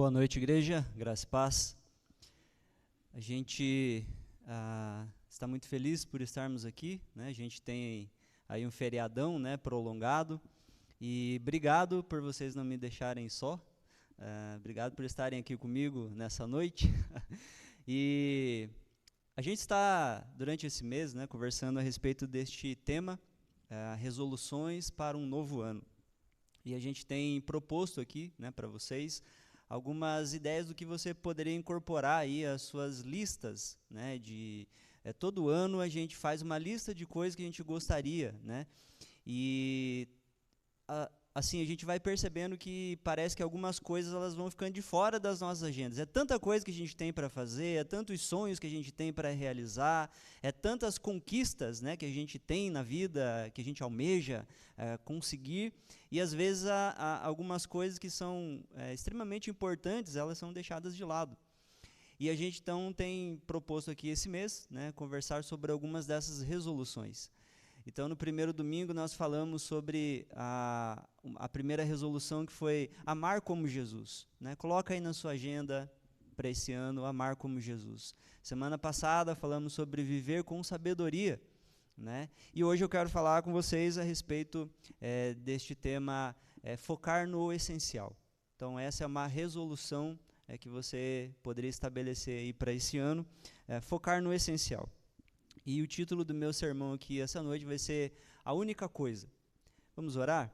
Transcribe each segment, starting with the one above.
Boa noite, igreja, graça e paz. A gente está muito feliz por estarmos aqui, né? A gente tem aí um feriadão, né, prolongado, e obrigado por vocês não me deixarem só, obrigado por estarem aqui comigo nessa noite. E a gente está, durante esse mês, né, conversando a respeito deste tema, resoluções para um novo ano. E a gente tem proposto aqui, né, para vocês algumas ideias do que você poderia incorporar aí às suas listas, né, todo ano a gente faz uma lista de coisas que a gente gostaria, né, e assim a gente vai percebendo que parece que algumas coisas elas vão ficando de fora das nossas agendas. É tanta coisa que a gente tem para fazer, é tantos sonhos que a gente tem para realizar, é tantas conquistas, né, que a gente tem na vida, que a gente almeja conseguir, e às vezes algumas coisas que são extremamente importantes, elas são deixadas de lado. E a gente então tem proposto aqui esse mês, né, conversar sobre algumas dessas resoluções. Então, no primeiro domingo, nós falamos sobre a primeira resolução, que foi amar como Jesus, né? Coloca aí na sua agenda para esse ano, amar como Jesus. Semana passada, falamos sobre viver com sabedoria, né? E hoje eu quero falar com vocês a respeito deste tema, focar no essencial. Então, essa é uma resolução que você poderia estabelecer aí para esse ano, focar no essencial. E o título do meu sermão aqui essa noite vai ser A Única Coisa. Vamos orar?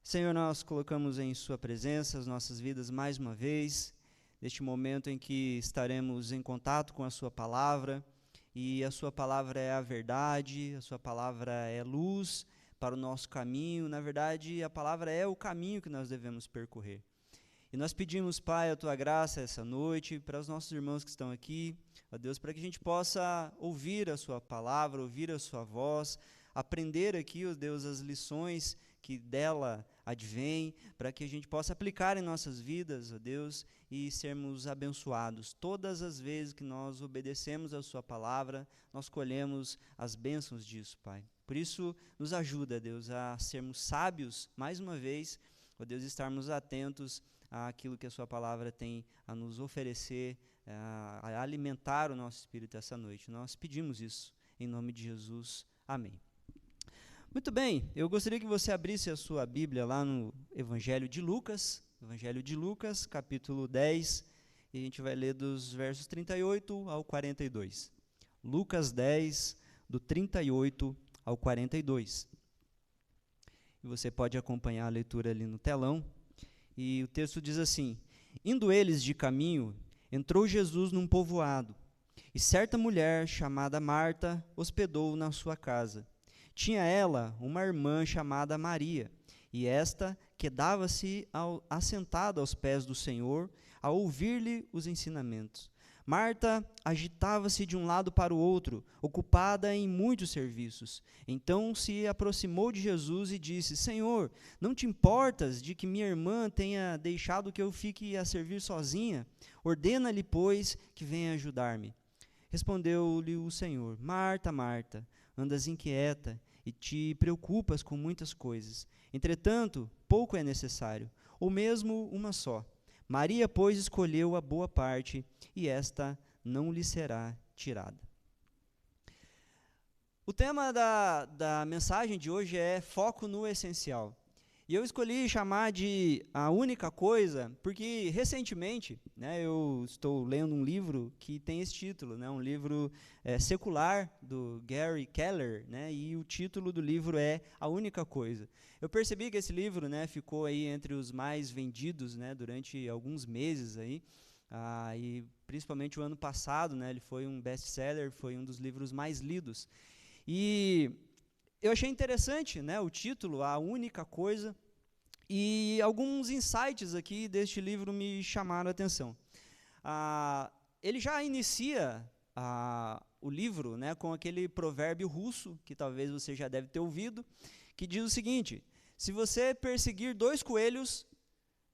Senhor, nós colocamos em Sua presença as nossas vidas mais uma vez, neste momento em que estaremos em contato com a Sua palavra, e a Sua palavra é a verdade, a Sua palavra é luz para o nosso caminho, na verdade a palavra é o caminho que nós devemos percorrer. E nós pedimos, Pai, a Tua graça essa noite, para os nossos irmãos que estão aqui, ó Deus, para que a gente possa ouvir a Sua palavra, ouvir a Sua voz, aprender aqui, ó Deus, as lições que dela advêm, para que a gente possa aplicar em nossas vidas, ó Deus, e sermos abençoados. Todas as vezes que nós obedecemos a Sua palavra, nós colhemos as bênçãos disso, Pai. Por isso, nos ajuda, Deus, a sermos sábios, mais uma vez, ó Deus, estarmos atentos àquilo que a Sua palavra tem a nos oferecer, a alimentar o nosso espírito essa noite. Nós pedimos isso em nome de Jesus. Amém. Muito bem, eu gostaria que você abrisse a sua Bíblia lá no Evangelho de Lucas, capítulo 10, e a gente vai ler dos versos 38 ao 42. Lucas 10, do 38 ao 42. E você pode acompanhar a leitura ali no telão. E o texto diz assim: Indo eles de caminho, entrou Jesus num povoado, e certa mulher, chamada Marta, hospedou-o na sua casa. Tinha ela uma irmã chamada Maria, e esta quedava-se assentada aos pés do Senhor, a ouvir-lhe os ensinamentos. Marta agitava-se de um lado para o outro, ocupada em muitos serviços. Então se aproximou de Jesus e disse: Senhor, não te importas de que minha irmã tenha deixado que eu fique a servir sozinha? Ordena-lhe, pois, que venha ajudar-me. Respondeu-lhe o Senhor: Marta, Marta, andas inquieta e te preocupas com muitas coisas. Entretanto, pouco é necessário, ou mesmo uma só. Maria, pois, escolheu a boa parte, e esta não lhe será tirada. O tema da mensagem de hoje é foco no essencial. E eu escolhi chamar de A Única Coisa, porque recentemente, né, eu estou lendo um livro que tem esse título, né, um livro secular do Gary Keller, né, e o título do livro é A Única Coisa. Eu percebi que esse livro, né, ficou aí entre os mais vendidos, né, durante alguns meses aí, e principalmente o ano passado, né, ele foi um best-seller, foi um dos livros mais lidos. E eu achei interessante, né, o título, A Única Coisa, e alguns insights aqui deste livro me chamaram a atenção. Ele já inicia o livro, né, com aquele provérbio russo, que talvez você já deve ter ouvido, que diz o seguinte: se você perseguir 2 coelhos,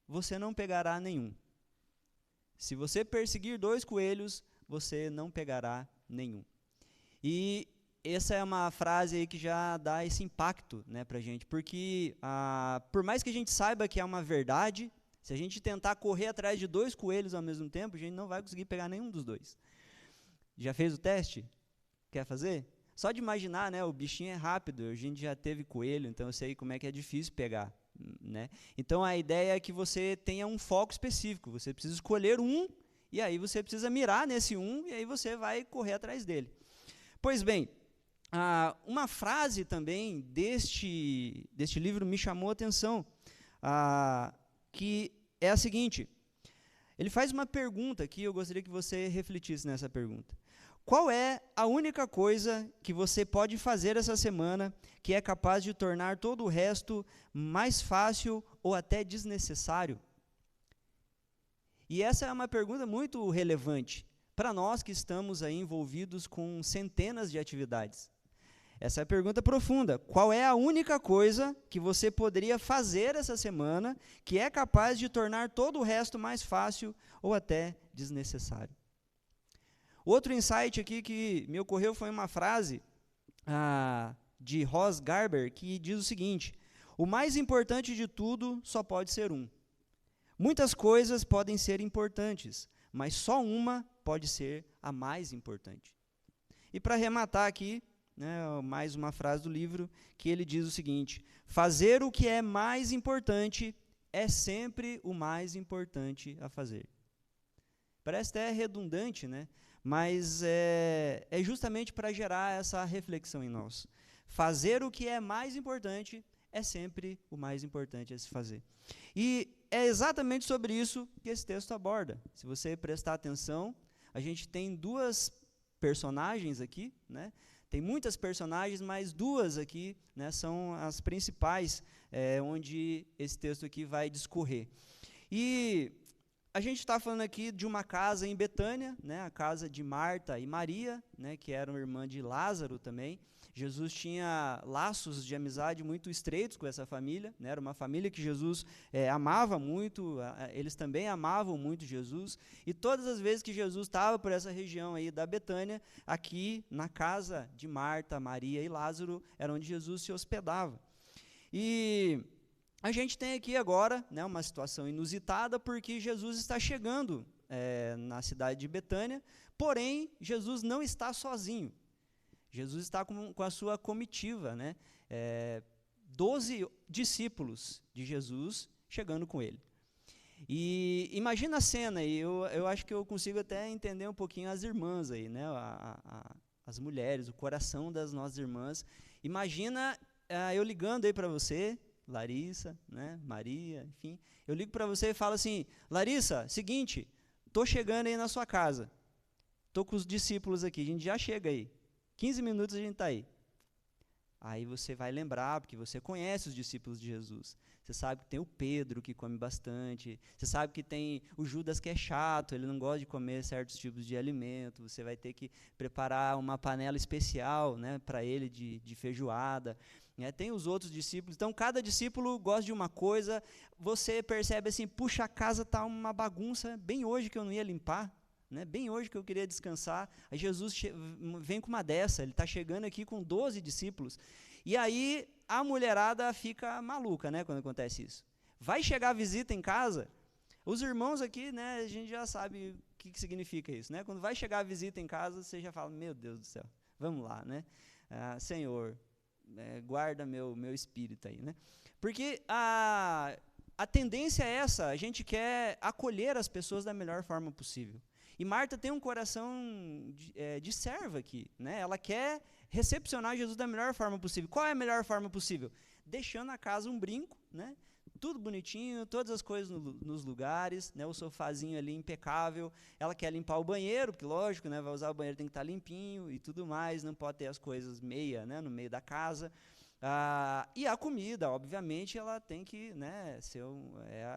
você não pegará nenhum. Se você perseguir 2 coelhos, você não pegará nenhum. E essa é uma frase aí que já dá esse impacto, né, para a gente, porque por mais que a gente saiba que é uma verdade, Se a gente tentar correr atrás de 2 coelhos ao mesmo tempo, a gente não vai conseguir pegar nenhum dos 2. Já fez o teste? Quer fazer? Só de imaginar, né, o bichinho é rápido, a gente já teve coelho, então eu sei como é que é difícil pegar, né? Então a ideia é que você tenha um foco específico, você precisa escolher um, e aí você precisa mirar nesse um, e aí você vai correr atrás dele. Pois bem, uma frase também deste livro me chamou a atenção, que é a seguinte: ele faz uma pergunta aqui, eu gostaria que você refletisse nessa pergunta. Qual é a única coisa que você pode fazer essa semana que é capaz de tornar todo o resto mais fácil ou até desnecessário? E essa é uma pergunta muito relevante para nós que estamos aí envolvidos com centenas de atividades. Essa é a pergunta profunda. Qual é a única coisa que você poderia fazer essa semana que é capaz de tornar todo o resto mais fácil ou até desnecessário? Outro insight aqui que me ocorreu foi uma frase de Ross Garber, que diz o seguinte: o mais importante de tudo só pode ser um. Muitas coisas podem ser importantes, mas só uma pode ser a mais importante. E para arrematar aqui, né, mais uma frase do livro, que ele diz o seguinte: fazer o que é mais importante é sempre o mais importante a fazer. Parece até redundante, né? Mas é justamente para gerar essa reflexão em nós. Fazer o que é mais importante é sempre o mais importante a se fazer. E é exatamente sobre isso que esse texto aborda. Se você prestar atenção, a gente tem 2 personagens aqui, né? Tem muitas personagens, mas 2 aqui, né, são as principais, onde esse texto aqui vai discorrer. E a gente está falando aqui de uma casa em Betânia, né, a casa de Marta e Maria, né, que eram irmã de Lázaro também. Jesus tinha laços de amizade muito estreitos com essa família, né, era uma família que Jesus amava muito, eles também amavam muito Jesus, e todas as vezes que Jesus estava por essa região aí da Betânia, aqui na casa de Marta, Maria e Lázaro, era onde Jesus se hospedava. E a gente tem aqui agora, né, uma situação inusitada, porque Jesus está chegando na cidade de Betânia, porém, Jesus não está sozinho. Jesus está com a sua comitiva, né? 12 discípulos de Jesus chegando com ele. E imagina a cena, e eu acho que eu consigo até entender um pouquinho as irmãs aí, né? As mulheres, o coração das nossas irmãs. Imagina eu ligando aí para você, Larissa, né, Maria, enfim, eu ligo para você e falo assim: Larissa, seguinte, estou chegando aí na sua casa, estou com os discípulos aqui, a gente já chega aí, 15 minutos a gente está aí. Aí você vai lembrar, porque você conhece os discípulos de Jesus, você sabe que tem o Pedro que come bastante, você sabe que tem o Judas que é chato, ele não gosta de comer certos tipos de alimento, você vai ter que preparar uma panela especial, né, para ele de feijoada. Tem os outros discípulos, então cada discípulo gosta de uma coisa, você percebe assim, puxa, a casa está uma bagunça, bem hoje que eu não ia limpar, né, bem hoje que eu queria descansar, aí Jesus vem com uma dessa, ele está chegando aqui com 12 discípulos, e aí a mulherada fica maluca, né, quando acontece isso. Vai chegar a visita em casa, os irmãos aqui, né, a gente já sabe o que significa isso, né, quando vai chegar a visita em casa, você já fala, meu Deus do céu, vamos lá, né, Senhor, guarda meu espírito aí, né? Porque a tendência é essa, a gente quer acolher as pessoas da melhor forma possível. E Marta tem um coração de serva aqui, né? Ela quer recepcionar Jesus da melhor forma possível. Qual é a melhor forma possível? Deixando a casa um brinco, né? Tudo bonitinho, todas as coisas nos lugares, né? O sofazinho ali impecável. Ela quer limpar o banheiro, porque lógico, né? Vai usar o banheiro, tem que estar limpinho e tudo mais, não pode ter as coisas né? No meio da casa. E a comida, obviamente, ela tem que, né, ser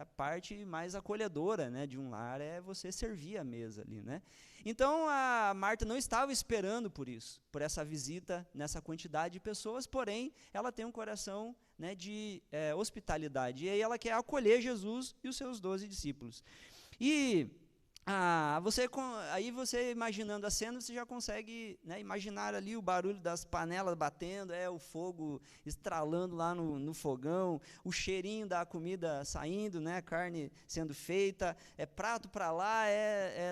a parte mais acolhedora, né, de um lar, é você servir a mesa ali, né? Então a Marta não estava esperando por isso, por essa visita nessa quantidade de pessoas, porém ela tem um coração, né, de hospitalidade, e aí ela quer acolher Jesus e os seus 12 discípulos. E Aí você imaginando a cena, você já consegue, né, imaginar ali o barulho das panelas batendo, o fogo estralando lá no fogão, o cheirinho da comida saindo, né, a carne sendo feita, prato para lá,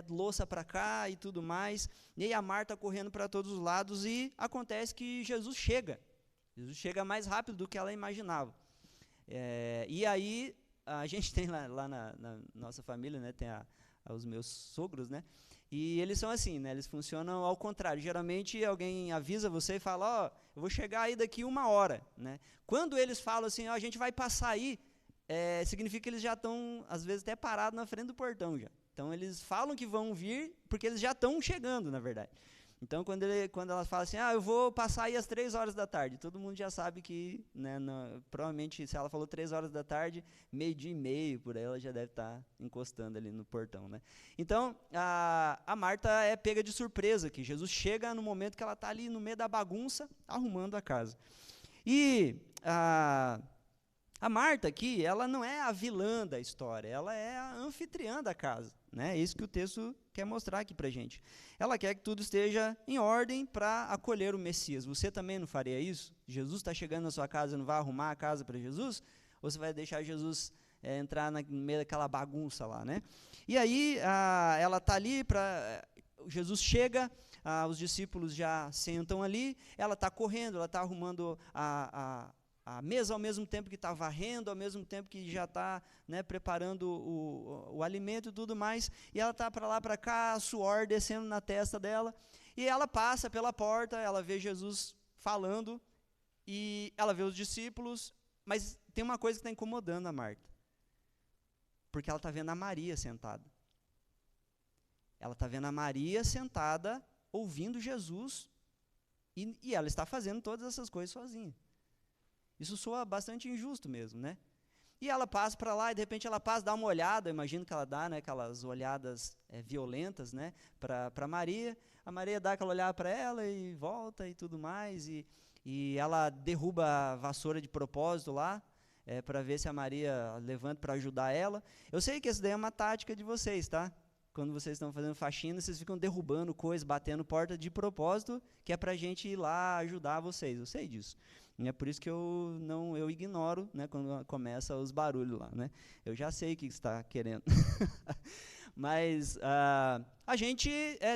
louça para cá e tudo mais, e aí a Marta correndo para todos os lados, e acontece que Jesus chega mais rápido do que ela imaginava. E aí a gente tem lá na nossa família, né, tem os meus sogros, né? E eles são assim, né? Eles funcionam ao contrário. Geralmente alguém avisa você e fala, eu vou chegar aí daqui 1 hora, né? Quando eles falam assim, a gente vai passar aí, significa que eles já estão, às vezes, até parados na frente do portão já. Então eles falam que vão vir, porque eles já estão chegando, na verdade. Então, quando ela fala assim, eu vou passar aí às 3 horas da tarde, todo mundo já sabe que, né, provavelmente, se ela falou 3 horas da tarde, 12:30, por aí ela já deve estar encostando ali no portão, né? Então, a Marta é pega de surpresa, que Jesus chega no momento que ela está ali no meio da bagunça, arrumando a casa. E a Marta aqui, ela não é a vilã da história, ela é a anfitriã da casa, né? É isso que o texto quer mostrar aqui para a gente. Ela quer que tudo esteja em ordem para acolher o Messias. Você também não faria isso? Jesus está chegando na sua casa e não vai arrumar a casa para Jesus? Ou você vai deixar Jesus entrar no meio daquela bagunça lá, né? E aí, ela está ali, Jesus chega, os discípulos já sentam ali, ela está correndo, ela está arrumando a mesa ao mesmo tempo que está varrendo, ao mesmo tempo que já está, né, preparando o alimento e tudo mais, e ela está para lá, para cá, suor descendo na testa dela, e ela passa pela porta, ela vê Jesus falando, e ela vê os discípulos, mas tem uma coisa que está incomodando a Marta, porque ela está vendo a Maria sentada. Ela está vendo a Maria sentada, ouvindo Jesus, e ela está fazendo todas essas coisas sozinha. Isso soa bastante injusto mesmo, né? E ela passa para lá, e de repente ela passa, dá uma olhada, eu imagino que ela dá, né, aquelas olhadas violentas, né, para Maria. A Maria dá aquela olhada para ela e volta e tudo mais, e ela derruba a vassoura de propósito lá, para ver se a Maria levanta para ajudar ela. Eu sei que essa daí é uma tática de vocês, tá? Quando vocês estão fazendo faxina, vocês ficam derrubando coisas, batendo porta de propósito, que é para a gente ir lá ajudar vocês, eu sei disso. E é por isso que eu ignoro, né, quando começa os barulhos lá, né? Eu já sei o que está querendo. Mas a gente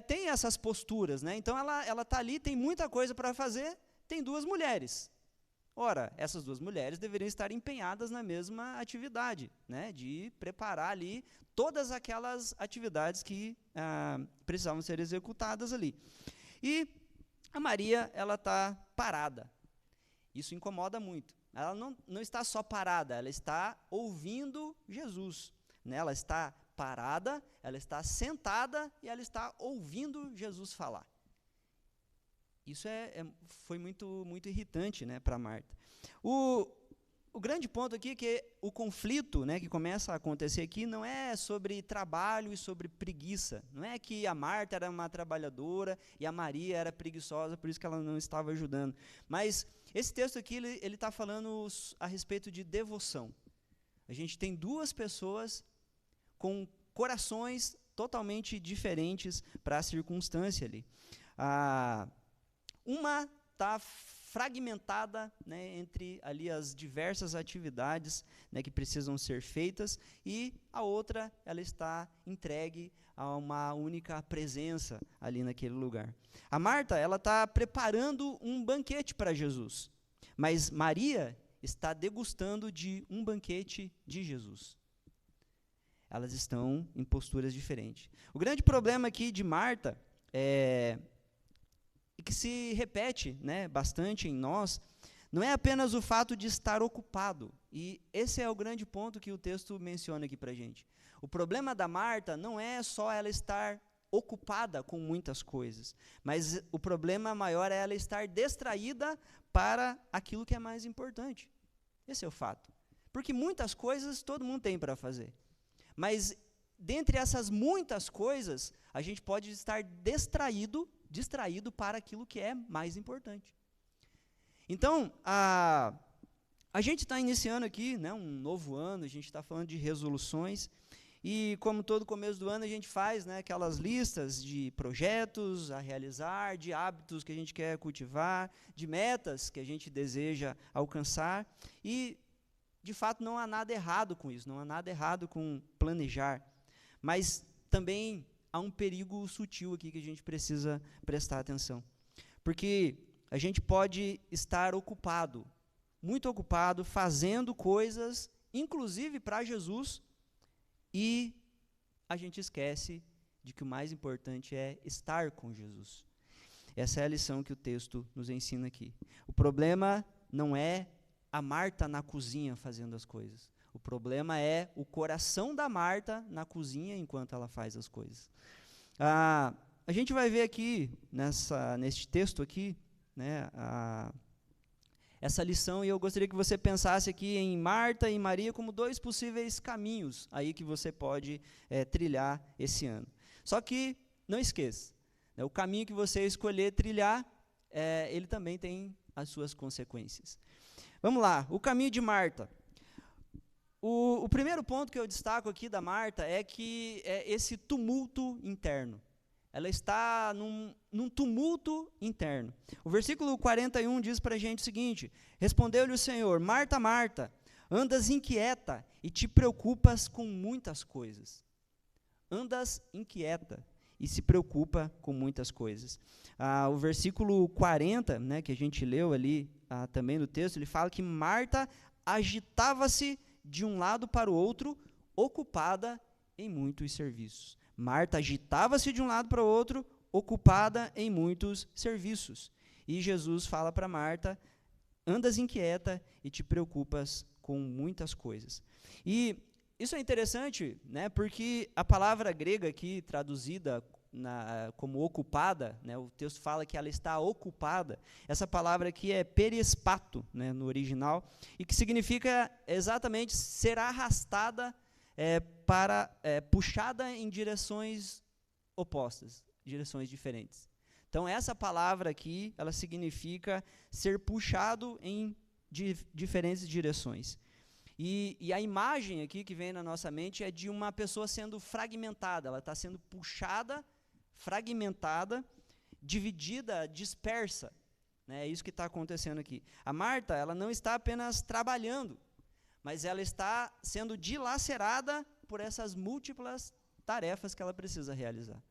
tem essas posturas, né? Então ela está ali, tem muita coisa para fazer, tem 2 mulheres. Ora, essas 2 mulheres deveriam estar empenhadas na mesma atividade, né, de preparar ali todas aquelas atividades que precisavam ser executadas ali. E a Maria, ela está parada. Isso incomoda muito. Ela não está só parada, ela está ouvindo Jesus, né? Ela está parada, ela está sentada e ela está ouvindo Jesus falar. Isso foi muito, muito irritante, né, para Marta. O grande ponto aqui é que o conflito, né, que começa a acontecer aqui não é sobre trabalho e sobre preguiça. Não é que a Marta era uma trabalhadora e a Maria era preguiçosa, por isso que ela não estava ajudando. Mas esse texto aqui, ele está falando a respeito de devoção. A gente tem 2 pessoas com corações totalmente diferentes para a circunstância ali. Uma está fragmentada, né, entre ali as diversas atividades, né, que precisam ser feitas, e a outra ela está entregue a uma única presença ali naquele lugar. A Marta, ela está preparando um banquete para Jesus, mas Maria está degustando de um banquete de Jesus. Elas estão em posturas diferentes. O grande problema aqui de Marta e que se repete, né, bastante em nós, não é apenas o fato de estar ocupado. E esse é o grande ponto que o texto menciona aqui para a gente. O problema da Marta não é só ela estar ocupada com muitas coisas, mas o problema maior é ela estar distraída para aquilo que é mais importante. Esse é o fato. Porque muitas coisas todo mundo tem para fazer. Mas, dentre essas muitas coisas, a gente pode estar distraído para aquilo que é mais importante. Então, a gente está iniciando aqui, né, um novo ano, a gente está falando de resoluções, E como todo começo do ano a gente faz, né, aquelas listas de projetos a realizar, de hábitos que a gente quer cultivar, de metas que a gente deseja alcançar. E, de fato, não há nada errado com isso, não há nada errado com planejar. Mas também há um perigo sutil aqui que a gente precisa prestar atenção. Porque a gente pode estar ocupado, muito ocupado, fazendo coisas, inclusive para Jesus, e a gente esquece de que o mais importante é estar com Jesus. Essa é a lição que o texto nos ensina aqui. O problema não é a Marta na cozinha fazendo as coisas. O problema é o coração da Marta na cozinha enquanto ela faz as coisas. A gente vai ver aqui, neste texto aqui, né, essa lição, e eu gostaria que você pensasse aqui em Marta e Maria como dois possíveis caminhos aí que você pode trilhar esse ano. Só que, não esqueça, né, o caminho que você escolher trilhar, ele também tem as suas consequências. Vamos lá, o caminho de Marta. O primeiro ponto que eu destaco aqui da Marta é que esse tumulto interno. Ela está num tumulto interno. O versículo 41 diz para a gente o seguinte: respondeu-lhe o Senhor, Marta, Marta, andas inquieta e te preocupas com muitas coisas. Andas inquieta e se preocupa com muitas coisas. O versículo 40, né, que a gente leu ali também no texto, ele fala que Marta agitava-se de um lado para o outro, ocupada em muitos serviços. Marta agitava-se de um lado para o outro, ocupada em muitos serviços. E Jesus fala para Marta, andas inquieta e te preocupas com muitas coisas. E isso é interessante, né, porque a palavra grega aqui, traduzida como ocupada, né, o texto fala que ela está ocupada, essa palavra aqui é perespato, né, no original, e que significa exatamente ser arrastada puxada em direções opostas, direções diferentes. Então, essa palavra aqui, ela significa ser puxado em diferentes direções. E a imagem aqui que vem na nossa mente é de uma pessoa sendo fragmentada, ela está sendo puxada, fragmentada, dividida, dispersa. Né? É isso que está acontecendo aqui. A Marta, ela não está apenas trabalhando, mas ela está sendo dilacerada por essas múltiplas tarefas que ela precisa realizar.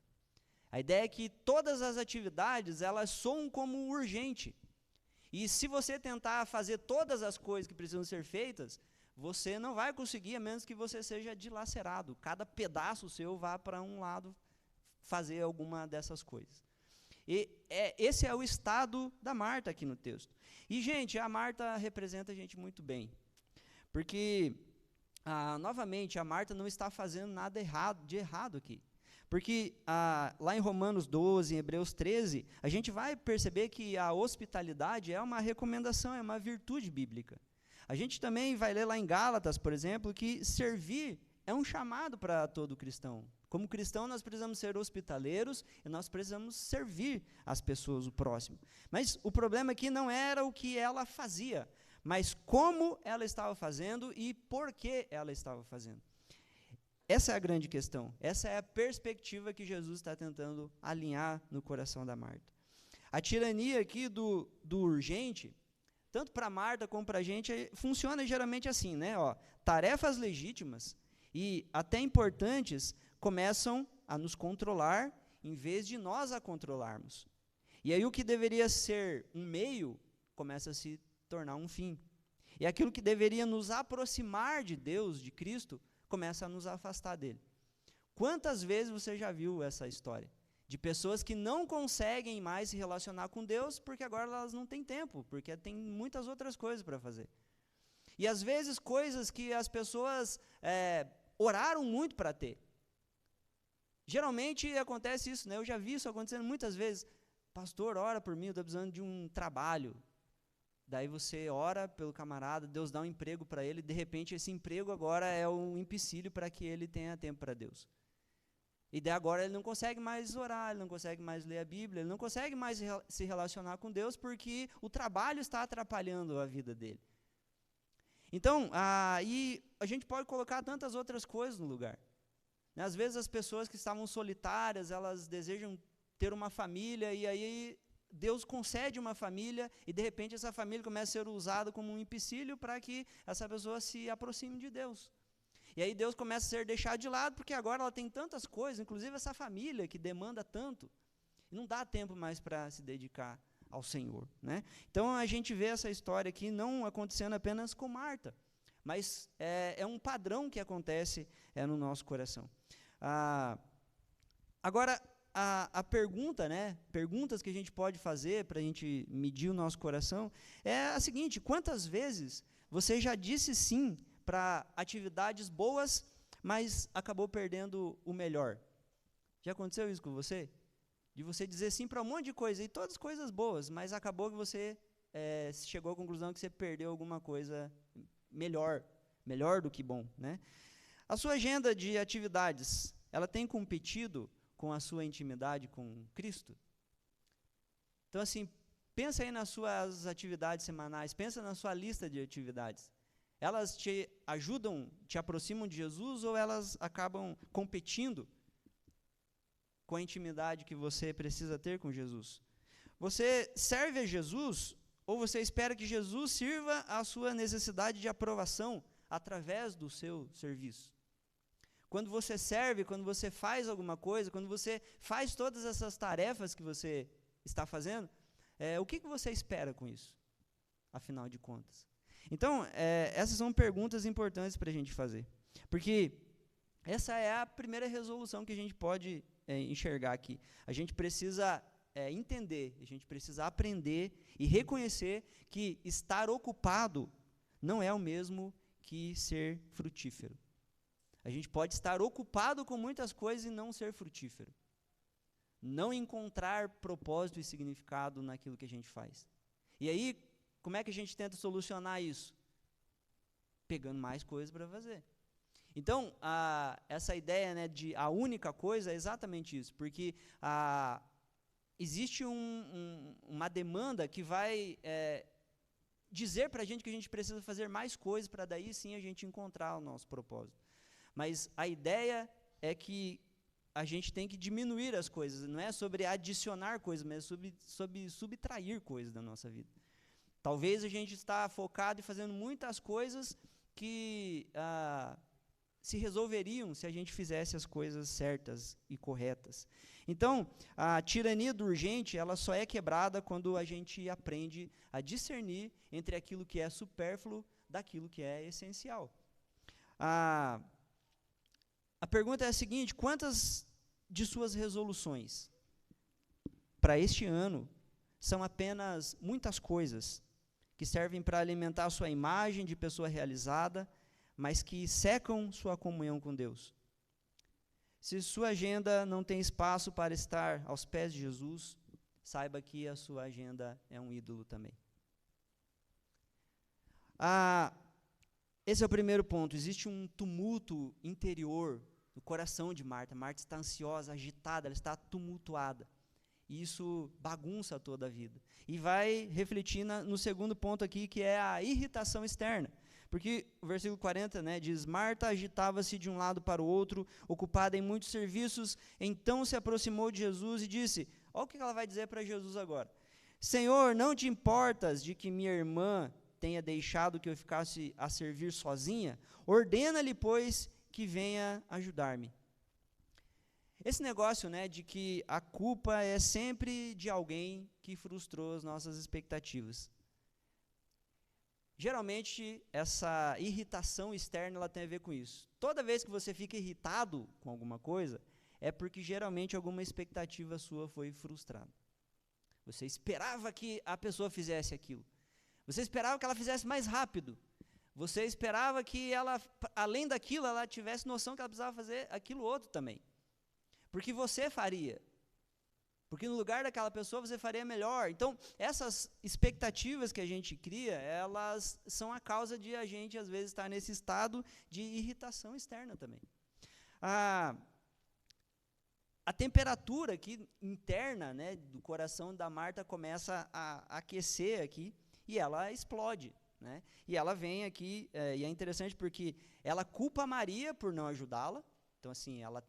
A ideia é que todas as atividades, elas soam como urgente. E se você tentar fazer todas as coisas que precisam ser feitas, você não vai conseguir, a menos que você seja dilacerado. Cada pedaço seu vá para um lado fazer alguma dessas coisas. E esse é o estado da Marta aqui no texto. E, gente, a Marta representa a gente muito bem. Porque, novamente, a Marta não está fazendo nada de errado aqui. Porque lá em Romanos 12, em Hebreus 13, a gente vai perceber que a hospitalidade é uma recomendação, é uma virtude bíblica. A gente também vai ler lá em Gálatas, por exemplo, que servir é um chamado para todo cristão. Como cristão, nós precisamos ser hospitaleiros e nós precisamos servir as pessoas, o próximo. Mas o problema aqui não era o que ela fazia, mas como ela estava fazendo e por que ela estava fazendo. Essa é a grande questão, essa é a perspectiva que Jesus está tentando alinhar no coração da Marta. A tirania aqui do urgente, tanto para Marta como para a gente, funciona geralmente assim, né? Tarefas legítimas e até importantes começam a nos controlar em vez de nós a controlarmos. E aí o que deveria ser um meio começa a se tornar um fim. E aquilo que deveria nos aproximar de Deus, de Cristo, começa a nos afastar dele. Quantas vezes você já viu essa história? De pessoas que não conseguem mais se relacionar com Deus porque agora elas não têm tempo, porque tem muitas outras coisas para fazer. E às vezes coisas que as pessoas oraram muito para ter. Geralmente acontece isso, né? Eu já vi isso acontecendo muitas vezes. Pastor, ora por mim, eu estou precisando de um trabalho. Daí você ora pelo camarada, Deus dá um emprego para ele, de repente esse emprego agora é um empecilho para que ele tenha tempo para Deus. E daí agora ele não consegue mais orar, ele não consegue mais ler a Bíblia, ele não consegue mais se relacionar com Deus porque o trabalho está atrapalhando a vida dele. Então, e a gente pode colocar tantas outras coisas no lugar. Às vezes as pessoas que estavam solitárias, elas desejam ter uma família, e aí Deus concede uma família, e de repente essa família começa a ser usada como um empecilho para que essa pessoa se aproxime de Deus. E aí Deus começa a ser deixado de lado, porque agora ela tem tantas coisas, inclusive essa família que demanda tanto, e não dá tempo mais para se dedicar ao Senhor, né? Então a gente vê essa história aqui não acontecendo apenas com Marta, mas é um padrão que acontece no nosso coração. Agora, a pergunta, né, perguntas que a gente pode fazer para a gente medir o nosso coração é a seguinte: quantas vezes você já disse sim para atividades boas, mas acabou perdendo o melhor? Já aconteceu isso com você? De você dizer sim para um monte de coisa, e todas coisas boas, mas acabou que você chegou à conclusão que você perdeu alguma coisa melhor do que bom, né? A sua agenda de atividades, ela tem competido com a sua intimidade com Cristo? Então, assim, pensa aí nas suas atividades semanais, pensa na sua lista de atividades. Elas te ajudam, te aproximam de Jesus, ou elas acabam competindo com a intimidade que você precisa ter com Jesus? Você serve a Jesus, ou você espera que Jesus sirva a sua necessidade de aprovação através do seu serviço? Quando você serve, quando você faz alguma coisa, quando você faz todas essas tarefas que você está fazendo, o que você espera com isso, afinal de contas? Então, essas são perguntas importantes para a gente fazer, porque essa é a primeira resolução que a gente pode enxergar aqui. A gente precisa entender, a gente precisa aprender e reconhecer que estar ocupado não é o mesmo que ser frutífero. A gente pode estar ocupado com muitas coisas e não ser frutífero. Não encontrar propósito e significado naquilo que a gente faz. E aí, como é que a gente tenta solucionar isso? Pegando mais coisas para fazer. Então, essa ideia, né, de a única coisa é exatamente isso, porque existe uma demanda que vai dizer para a gente que a gente precisa fazer mais coisas para daí sim a gente encontrar o nosso propósito. Mas a ideia é que a gente tem que diminuir as coisas, não é sobre adicionar coisas, mas sobre subtrair coisas da nossa vida. Talvez a gente está focado em fazendo muitas coisas que se resolveriam se a gente fizesse as coisas certas e corretas. Então, a tirania do urgente, ela só é quebrada quando a gente aprende a discernir entre aquilo que é supérfluo daquilo que é essencial. A pergunta é a seguinte: quantas de suas resoluções para este ano são apenas muitas coisas que servem para alimentar a sua imagem de pessoa realizada, mas que secam sua comunhão com Deus? Se sua agenda não tem espaço para estar aos pés de Jesus, saiba que a sua agenda é um ídolo também. Esse é o primeiro ponto. Existe um tumulto interior no coração de Marta. Marta está ansiosa, agitada, ela está tumultuada. E isso bagunça toda a vida. E vai refletir no segundo ponto aqui, que é a irritação externa. Porque o versículo 40, né, diz: Marta agitava-se de um lado para o outro, ocupada em muitos serviços, então se aproximou de Jesus e disse, olha o que ela vai dizer para Jesus agora: Senhor, não te importas de que minha irmã tenha deixado que eu ficasse a servir sozinha? Ordena-lhe, pois, que venha ajudar-me. Esse negócio, né, de que a culpa é sempre de alguém que frustrou as nossas expectativas. Geralmente, essa irritação externa, ela tem a ver com isso. Toda vez que você fica irritado com alguma coisa, é porque geralmente alguma expectativa sua foi frustrada. Você esperava que a pessoa fizesse aquilo. Você esperava que ela fizesse mais rápido. Você esperava que ela, além daquilo, ela tivesse noção que ela precisava fazer aquilo outro também. Porque você faria. Porque no lugar daquela pessoa você faria melhor. Então, essas expectativas que a gente cria, elas são a causa de a gente, às vezes, estar nesse estado de irritação externa também. A temperatura aqui, interna, né, do coração da Marta começa a aquecer aqui e ela explode. Né? E ela vem aqui, e é interessante porque ela culpa Maria por não ajudá-la, Então, assim, ela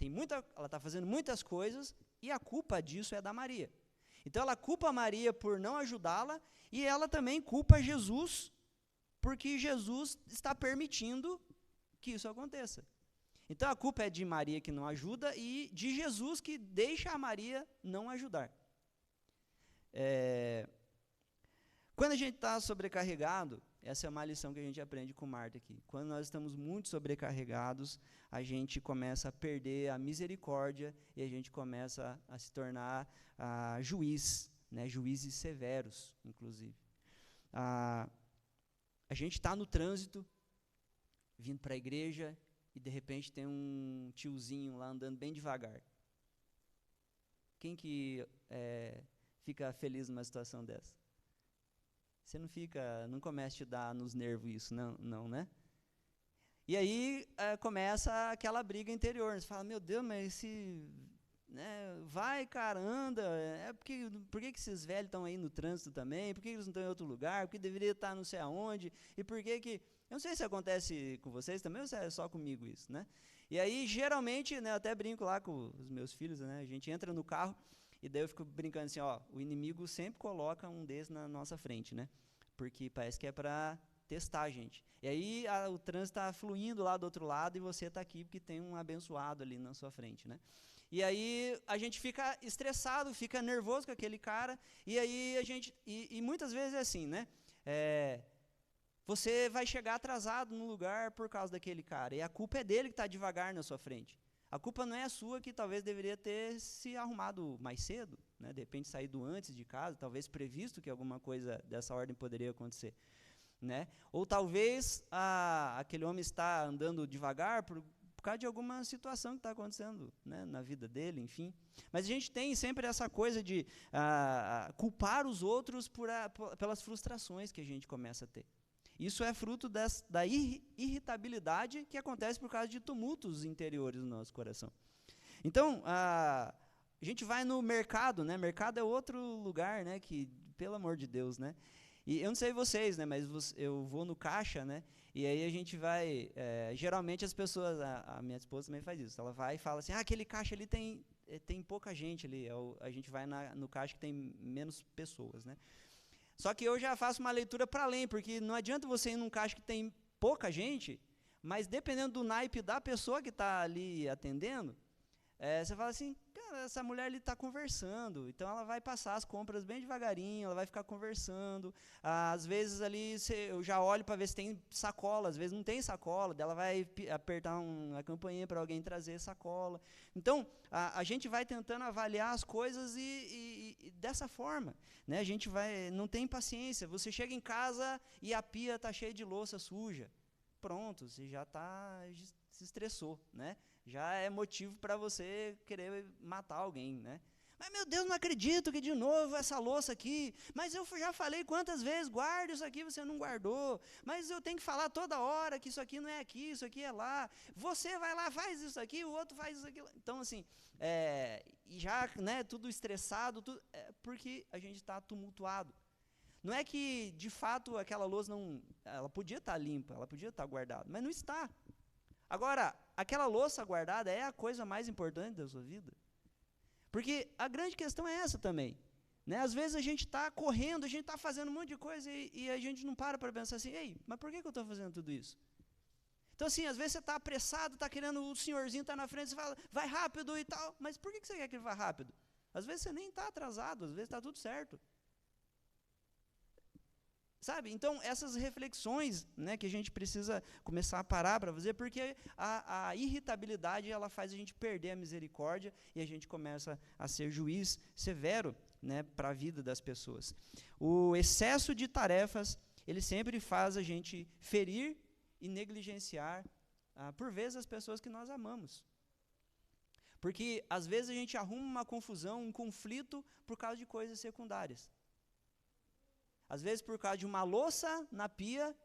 está fazendo muitas coisas e a culpa disso é da Maria. Então, ela culpa a Maria por não ajudá-la e ela também culpa Jesus porque Jesus está permitindo que isso aconteça. Então, a culpa é de Maria que não ajuda e de Jesus que deixa a Maria não ajudar. Quando a gente está sobrecarregado, essa é uma lição que a gente aprende com Marta aqui. Quando nós estamos muito sobrecarregados, a gente começa a perder a misericórdia e a gente começa a se tornar juiz, né, juízes severos, inclusive. A gente está no trânsito, vindo para a igreja, e de repente tem um tiozinho lá andando bem devagar. Quem que fica feliz numa situação dessa? Você não começa a te dar nos nervos isso, não, né? E aí começa aquela briga interior. Você fala, meu Deus, mas vai, cara, anda. Por que esses velhos estão aí no trânsito também? Por que eles não estão em outro lugar? Por que deveria estar não sei aonde? E por que... Eu não sei se acontece com vocês também ou se é só comigo isso, né? E aí, geralmente, né, eu até brinco lá com os meus filhos, né? A gente entra no carro e daí eu fico brincando assim, o inimigo sempre coloca um desses na nossa frente, né? Porque parece que é para testar a gente. E aí o trânsito está fluindo lá do outro lado e você está aqui porque tem um abençoado ali na sua frente, né? E aí a gente fica estressado, fica nervoso com aquele cara, e aí a gente... E muitas vezes é assim, né? Você vai chegar atrasado no lugar por causa daquele cara, e a culpa é dele que está devagar na sua frente. A culpa não é a sua, que talvez deveria ter se arrumado mais cedo, né? De repente saído antes de casa, talvez previsto que alguma coisa dessa ordem poderia acontecer, né? Ou talvez aquele homem está andando devagar por causa de alguma situação que está acontecendo, né, na vida dele, enfim. Mas a gente tem sempre essa coisa de culpar os outros pelas frustrações que a gente começa a ter. Isso é fruto da irritabilidade que acontece por causa de tumultos interiores no nosso coração. Então, a gente vai no mercado, né? Mercado é outro lugar, né? Que, pelo amor de Deus, né? E eu não sei vocês, né? Mas eu vou no caixa, né? E aí a gente vai... geralmente as pessoas... A minha esposa também faz isso. Ela vai e fala assim, aquele caixa ali tem pouca gente ali. A gente vai no caixa que tem menos pessoas, né? Só que eu já faço uma leitura para além, porque não adianta você ir num caixa que tem pouca gente, mas dependendo do naipe da pessoa que está ali atendendo, você fala assim, cara, essa mulher ali está conversando, então ela vai passar as compras bem devagarinho, ela vai ficar conversando, às vezes ali eu já olho para ver se tem sacola, às vezes não tem sacola, ela vai apertar a campainha para alguém trazer sacola. Então, a gente vai tentando avaliar as coisas e dessa forma, né? A gente não tem paciência, você chega em casa e a pia está cheia de louça suja, pronto, você já se estressou, né? Já é motivo para você querer matar alguém, né? Mas, meu Deus, não acredito que de novo essa louça aqui, mas eu já falei quantas vezes, guarda isso aqui, você não guardou, mas eu tenho que falar toda hora que isso aqui não é aqui, isso aqui é lá, você vai lá, faz isso aqui, o outro faz isso aqui. Então, assim, e já, né, tudo estressado, porque a gente está tumultuado. Não é que, de fato, aquela louça ela podia estar limpa, ela podia estar guardada, mas não está. Agora, aquela louça guardada é a coisa mais importante da sua vida. Porque a grande questão é essa também, né? Às vezes a gente está correndo, a gente está fazendo um monte de coisa e a gente não para pensar assim, ei, mas por que eu estou fazendo tudo isso? Então, assim, às vezes você está apressado, está querendo, o senhorzinho está na frente, você fala, vai rápido e tal, mas por que você quer que ele vá rápido? Às vezes você nem está atrasado, às vezes está tudo certo. Sabe? Então, essas reflexões, né, que a gente precisa começar a parar para fazer, porque a irritabilidade ela faz a gente perder a misericórdia e a gente começa a ser juiz severo, né, para a vida das pessoas. O excesso de tarefas, ele sempre faz a gente ferir e negligenciar, por vezes, as pessoas que nós amamos. Porque, às vezes, a gente arruma uma confusão, um conflito, por causa de coisas secundárias. Às vezes, por causa de uma louça na pia,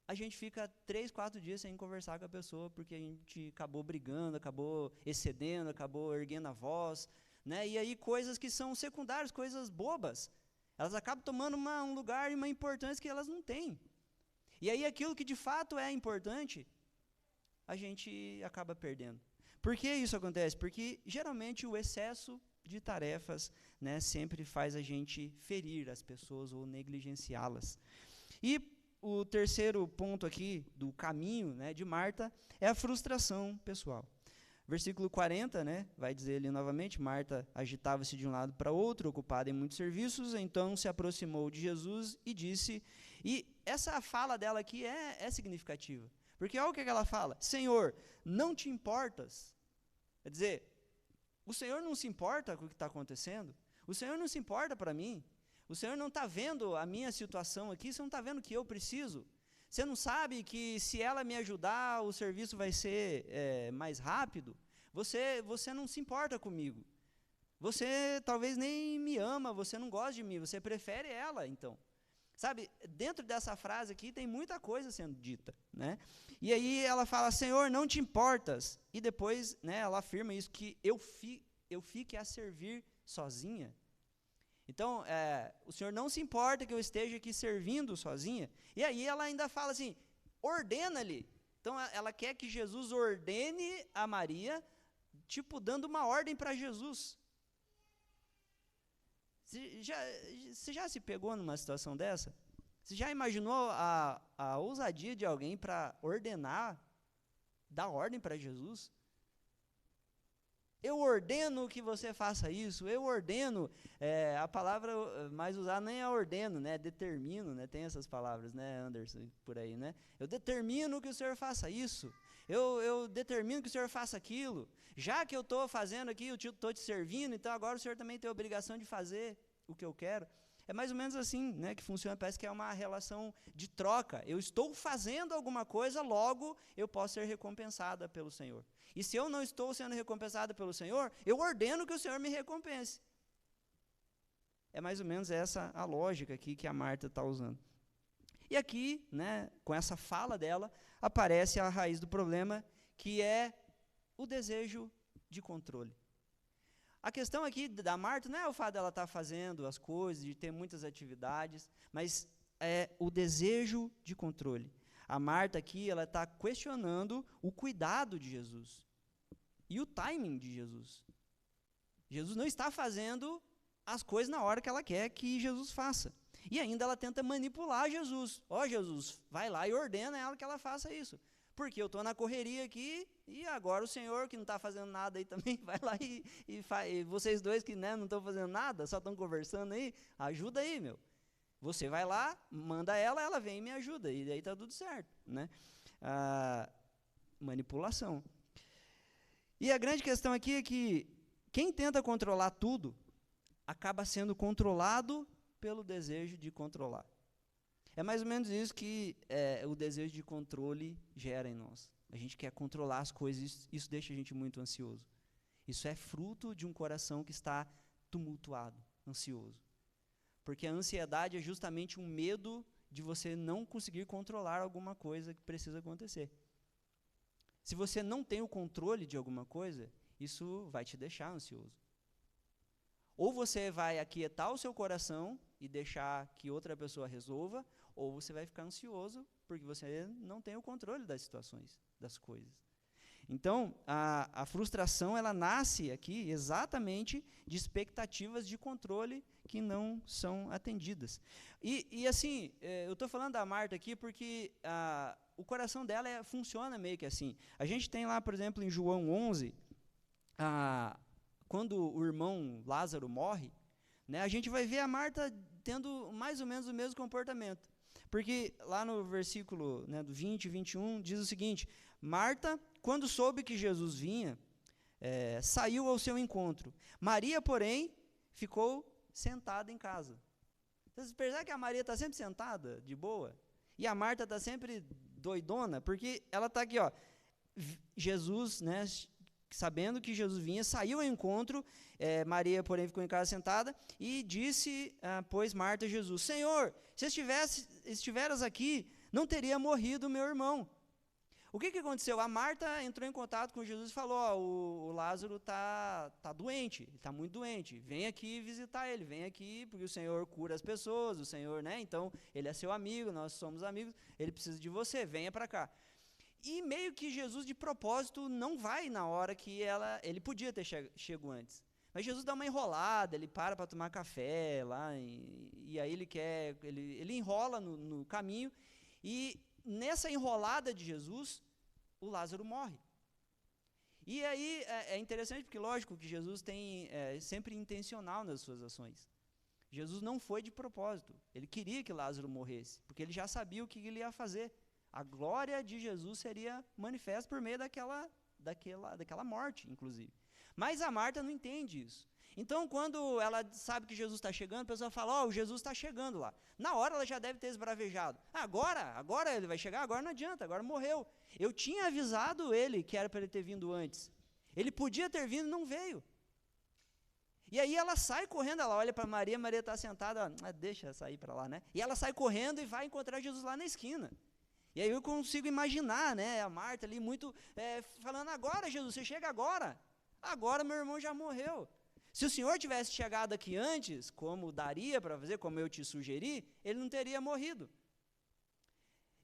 a gente fica 3, 4 dias sem conversar com a pessoa, porque a gente acabou brigando, acabou excedendo, acabou erguendo a voz, né? E aí coisas que são secundárias, coisas bobas, elas acabam tomando um lugar e uma importância que elas não têm. E aí aquilo que de fato é importante, a gente acaba perdendo. Por que isso acontece? Porque geralmente o excesso de tarefas, né, sempre faz a gente ferir as pessoas ou negligenciá-las. E o terceiro ponto aqui do caminho, né, de Marta é a frustração pessoal. Versículo 40, né, vai dizer ali novamente, Marta agitava-se de um lado para outro, ocupada em muitos serviços, então se aproximou de Jesus e disse, e essa fala dela aqui é significativa, porque olha o que ela fala, Senhor, não te importas? Quer dizer, o Senhor não se importa com o que está acontecendo? O Senhor não se importa para mim? O Senhor não está vendo a minha situação aqui? Você não está vendo que eu preciso? Você não sabe que se ela me ajudar, o serviço vai ser mais rápido? Você não se importa comigo. Você talvez nem me ama, você não gosta de mim, você prefere ela, então. Sabe, dentro dessa frase aqui tem muita coisa sendo dita, né? E aí ela fala, Senhor, não te importas. E depois, né, ela afirma isso, que eu fique a servir sozinha. Então, o Senhor não se importa que eu esteja aqui servindo sozinha. E aí ela ainda fala assim, ordena-lhe. Então, ela quer que Jesus ordene a Maria, tipo, dando uma ordem para Jesus. Você já se pegou numa situação dessa? Você já imaginou a ousadia de alguém para ordenar, dar ordem para Jesus? Eu ordeno que você faça isso, eu ordeno, a palavra mais usada nem é ordeno, né, determino, né, tem essas palavras, né, Anderson, por aí, né, eu determino que o Senhor faça isso, eu determino que o Senhor faça aquilo, já que eu estou fazendo aqui, eu estou te servindo, então agora o Senhor também tem a obrigação de fazer o que eu quero. É mais ou menos assim, né, que funciona, parece que é uma relação de troca. Eu estou fazendo alguma coisa, logo eu posso ser recompensada pelo Senhor. E se eu não estou sendo recompensada pelo Senhor, eu ordeno que o Senhor me recompense. É mais ou menos essa a lógica aqui que a Marta está usando. E aqui, né, com essa fala dela, aparece a raiz do problema, que é o desejo de controle. A questão aqui da Marta não é o fato dela estar fazendo as coisas, de ter muitas atividades, mas é o desejo de controle. A Marta aqui, ela está questionando o cuidado de Jesus e o timing de Jesus. Jesus não está fazendo as coisas na hora que ela quer que Jesus faça. E ainda ela tenta manipular Jesus. Jesus, vai lá e ordena ela que ela faça isso. Porque eu estou na correria aqui e agora o Senhor, que não está fazendo nada aí também, vai lá e vocês dois que, né, não estão fazendo nada, só estão conversando aí, ajuda aí, meu. Você vai lá, manda ela vem e me ajuda, e daí está tudo certo, né? Manipulação. E a grande questão aqui é que quem tenta controlar tudo acaba sendo controlado pelo desejo de controlar. É mais ou menos isso que o desejo de controle gera em nós. A gente quer controlar as coisas, isso deixa a gente muito ansioso. Isso é fruto de um coração que está tumultuado, ansioso. Porque a ansiedade é justamente um medo de você não conseguir controlar alguma coisa que precisa acontecer. Se você não tem o controle de alguma coisa, isso vai te deixar ansioso. Ou você vai aquietar o seu coração e deixar que outra pessoa resolva, ou você vai ficar ansioso porque você não tem o controle das situações, das coisas. Então, a frustração, ela nasce aqui exatamente de expectativas de controle que não são atendidas. E assim, eu estou falando da Marta aqui porque o coração dela funciona meio que assim. A gente tem lá, por exemplo, em João 11, quando o irmão Lázaro morre, né, a gente vai ver a Marta tendo mais ou menos o mesmo comportamento. Porque lá no versículo, né, do 20 e 21, diz o seguinte, Marta, quando soube que Jesus vinha, saiu ao seu encontro. Maria, porém, ficou sentada em casa. Vocês percebem que a Maria está sempre sentada, de boa? E a Marta está sempre doidona, porque ela está aqui, ó, Jesus, né, sabendo que Jesus vinha, saiu ao encontro, Maria, porém, ficou em casa sentada, e disse, pois, Marta a Jesus, Senhor, se estiveras aqui, não teria morrido meu irmão. O que aconteceu? A Marta entrou em contato com Jesus e falou, o Lázaro está doente, ele está muito doente, vem aqui visitar ele, vem aqui, porque o Senhor cura as pessoas, o Senhor, né, então, ele é seu amigo, nós somos amigos, ele precisa de você, venha para cá. E meio que Jesus, de propósito, não vai na hora que ele podia ter chego antes. Mas Jesus dá uma enrolada, ele para tomar café lá, e aí ele enrola no caminho, e nessa enrolada de Jesus, o Lázaro morre. E aí é interessante porque, lógico, que Jesus é sempre intencional nas suas ações. Jesus não foi de propósito, ele queria que Lázaro morresse, porque ele já sabia o que ele ia fazer. A glória de Jesus seria manifesta por meio daquela morte, inclusive. Mas a Marta não entende isso. Então, quando ela sabe que Jesus está chegando, a pessoa fala, Jesus está chegando lá. Na hora ela já deve ter esbravejado. Agora ele vai chegar, agora não adianta, agora morreu. Eu tinha avisado ele que era para ele ter vindo antes. Ele podia ter vindo e não veio. E aí ela sai correndo, ela olha para Maria está sentada, deixa sair para lá, né? E ela sai correndo e vai encontrar Jesus lá na esquina. E aí eu consigo imaginar, né, a Marta ali muito falando, agora Jesus, você chega agora. Agora meu irmão já morreu. Se o Senhor tivesse chegado aqui antes, como daria para fazer, como eu te sugeri, ele não teria morrido.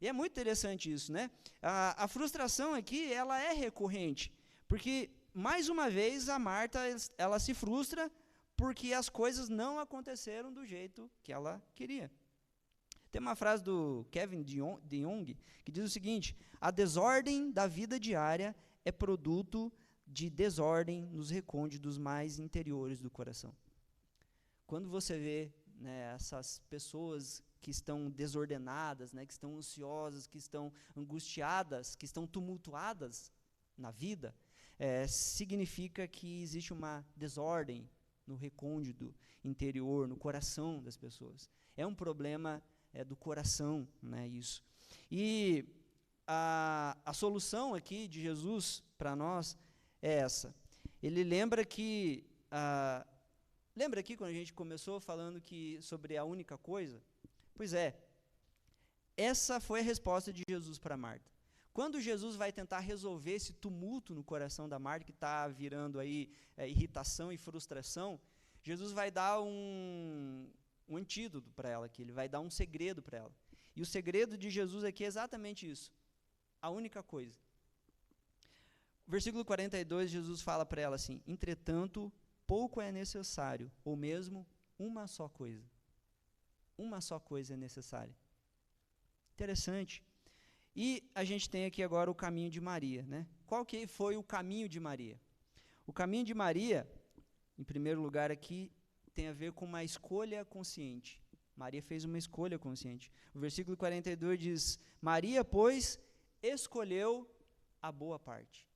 E é muito interessante isso, né? A frustração aqui, ela é recorrente, porque, mais uma vez, a Marta, ela se frustra porque as coisas não aconteceram do jeito que ela queria. Tem uma frase do Kevin DeYoung que diz o seguinte: a desordem da vida diária é produto de desordem nos recônditos mais interiores do coração. Quando você vê, né, essas pessoas que estão desordenadas, né, que estão ansiosas, que estão angustiadas, que estão tumultuadas na vida, significa que existe uma desordem no recôndito interior, no coração das pessoas. É um problema do coração, né, isso. E a solução aqui de Jesus para nós é essa. Ele lembra que, lembra aqui quando a gente começou falando sobre a única coisa? Pois é, essa foi a resposta de Jesus para Marta. Quando Jesus vai tentar resolver esse tumulto no coração da Marta, que está virando aí irritação e frustração, Jesus vai dar um antídoto para ela aqui, ele vai dar um segredo para ela. E o segredo de Jesus aqui é exatamente isso, a única coisa. Versículo 42, Jesus fala para ela assim: entretanto, pouco é necessário, ou mesmo uma só coisa. Uma só coisa é necessária. Interessante. E a gente tem aqui agora o caminho de Maria, né? Qual que foi o caminho de Maria? O caminho de Maria, em primeiro lugar aqui, tem a ver com uma escolha consciente. Maria fez uma escolha consciente. O versículo 42 diz: Maria, pois, escolheu a boa parte.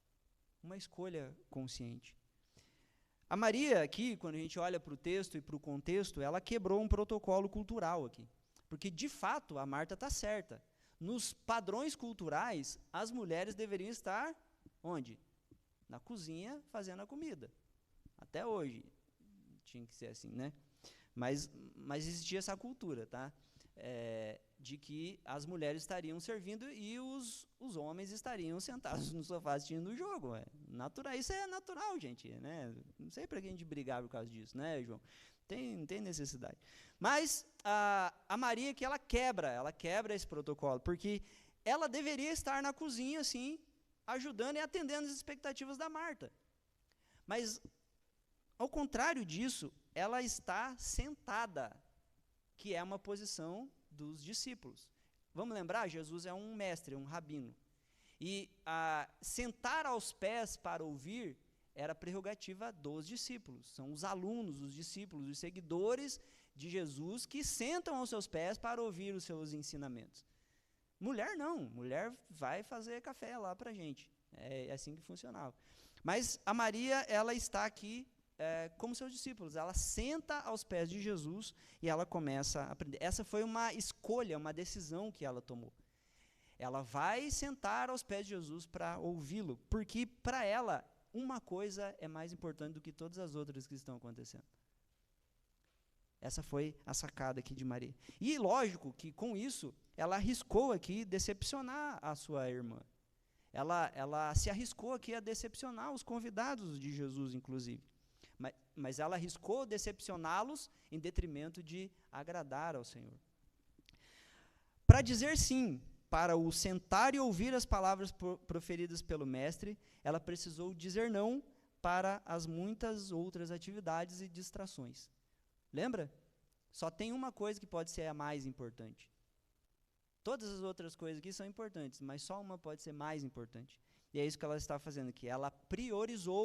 Uma escolha consciente. A Maria aqui, quando a gente olha para o texto e para o contexto, ela quebrou um protocolo cultural aqui. Porque, de fato, a Marta está certa. Nos padrões culturais, as mulheres deveriam estar onde? Na cozinha, fazendo a comida. Até hoje tinha que ser assim, né? Mas existia essa cultura, tá? De que as mulheres estariam servindo e os homens estariam sentados no sofá assistindo o jogo. Natural, isso é natural, gente, né? Não sei para que a gente brigar por causa disso, né, João? Não tem necessidade. Mas a Maria, que ela quebra esse protocolo, porque ela deveria estar na cozinha, assim, ajudando e atendendo as expectativas da Marta. Mas, ao contrário disso, ela está sentada, que é uma posição dos discípulos. Vamos lembrar, Jesus é um mestre, um rabino. E sentar aos pés para ouvir era prerrogativa dos discípulos. São os alunos, os discípulos, os seguidores de Jesus que sentam aos seus pés para ouvir os seus ensinamentos. Mulher não, mulher vai fazer café lá para a gente. É assim que funcionava. Mas a Maria, ela está aqui como seus discípulos. Ela senta aos pés de Jesus e ela começa a aprender. Essa foi uma escolha, uma decisão que ela tomou. Ela vai sentar aos pés de Jesus para ouvi-lo, porque para ela uma coisa é mais importante do que todas as outras que estão acontecendo. Essa foi a sacada aqui de Maria. E lógico que com isso, ela arriscou aqui decepcionar a sua irmã. Ela se arriscou aqui a decepcionar os convidados de Jesus, inclusive. Mas ela arriscou decepcioná-los em detrimento de agradar ao Senhor. Para dizer sim para o sentar e ouvir as palavras proferidas pelo mestre, ela precisou dizer não para as muitas outras atividades e distrações. Lembra? Só tem uma coisa que pode ser a mais importante. Todas as outras coisas aqui são importantes, mas só uma pode ser mais importante. E é isso que ela está fazendo aqui. Ela priorizou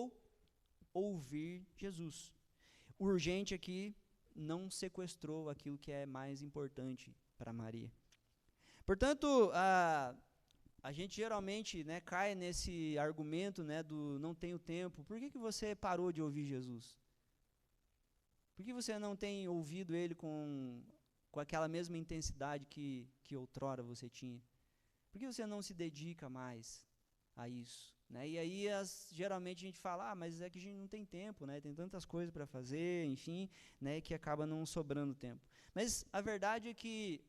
ouvir Jesus. O urgente aqui não sequestrou aquilo que é mais importante para Maria. Portanto, a gente geralmente, né, cai nesse argumento, né, do não tenho tempo. Por que você parou de ouvir Jesus? Por que você não tem ouvido ele com aquela mesma intensidade que outrora você tinha? Por que você não se dedica mais a isso? Né? E aí, geralmente, a gente fala, mas é que a gente não tem tempo, né? Tem tantas coisas para fazer, enfim, né, que acaba não sobrando tempo. Mas a verdade é que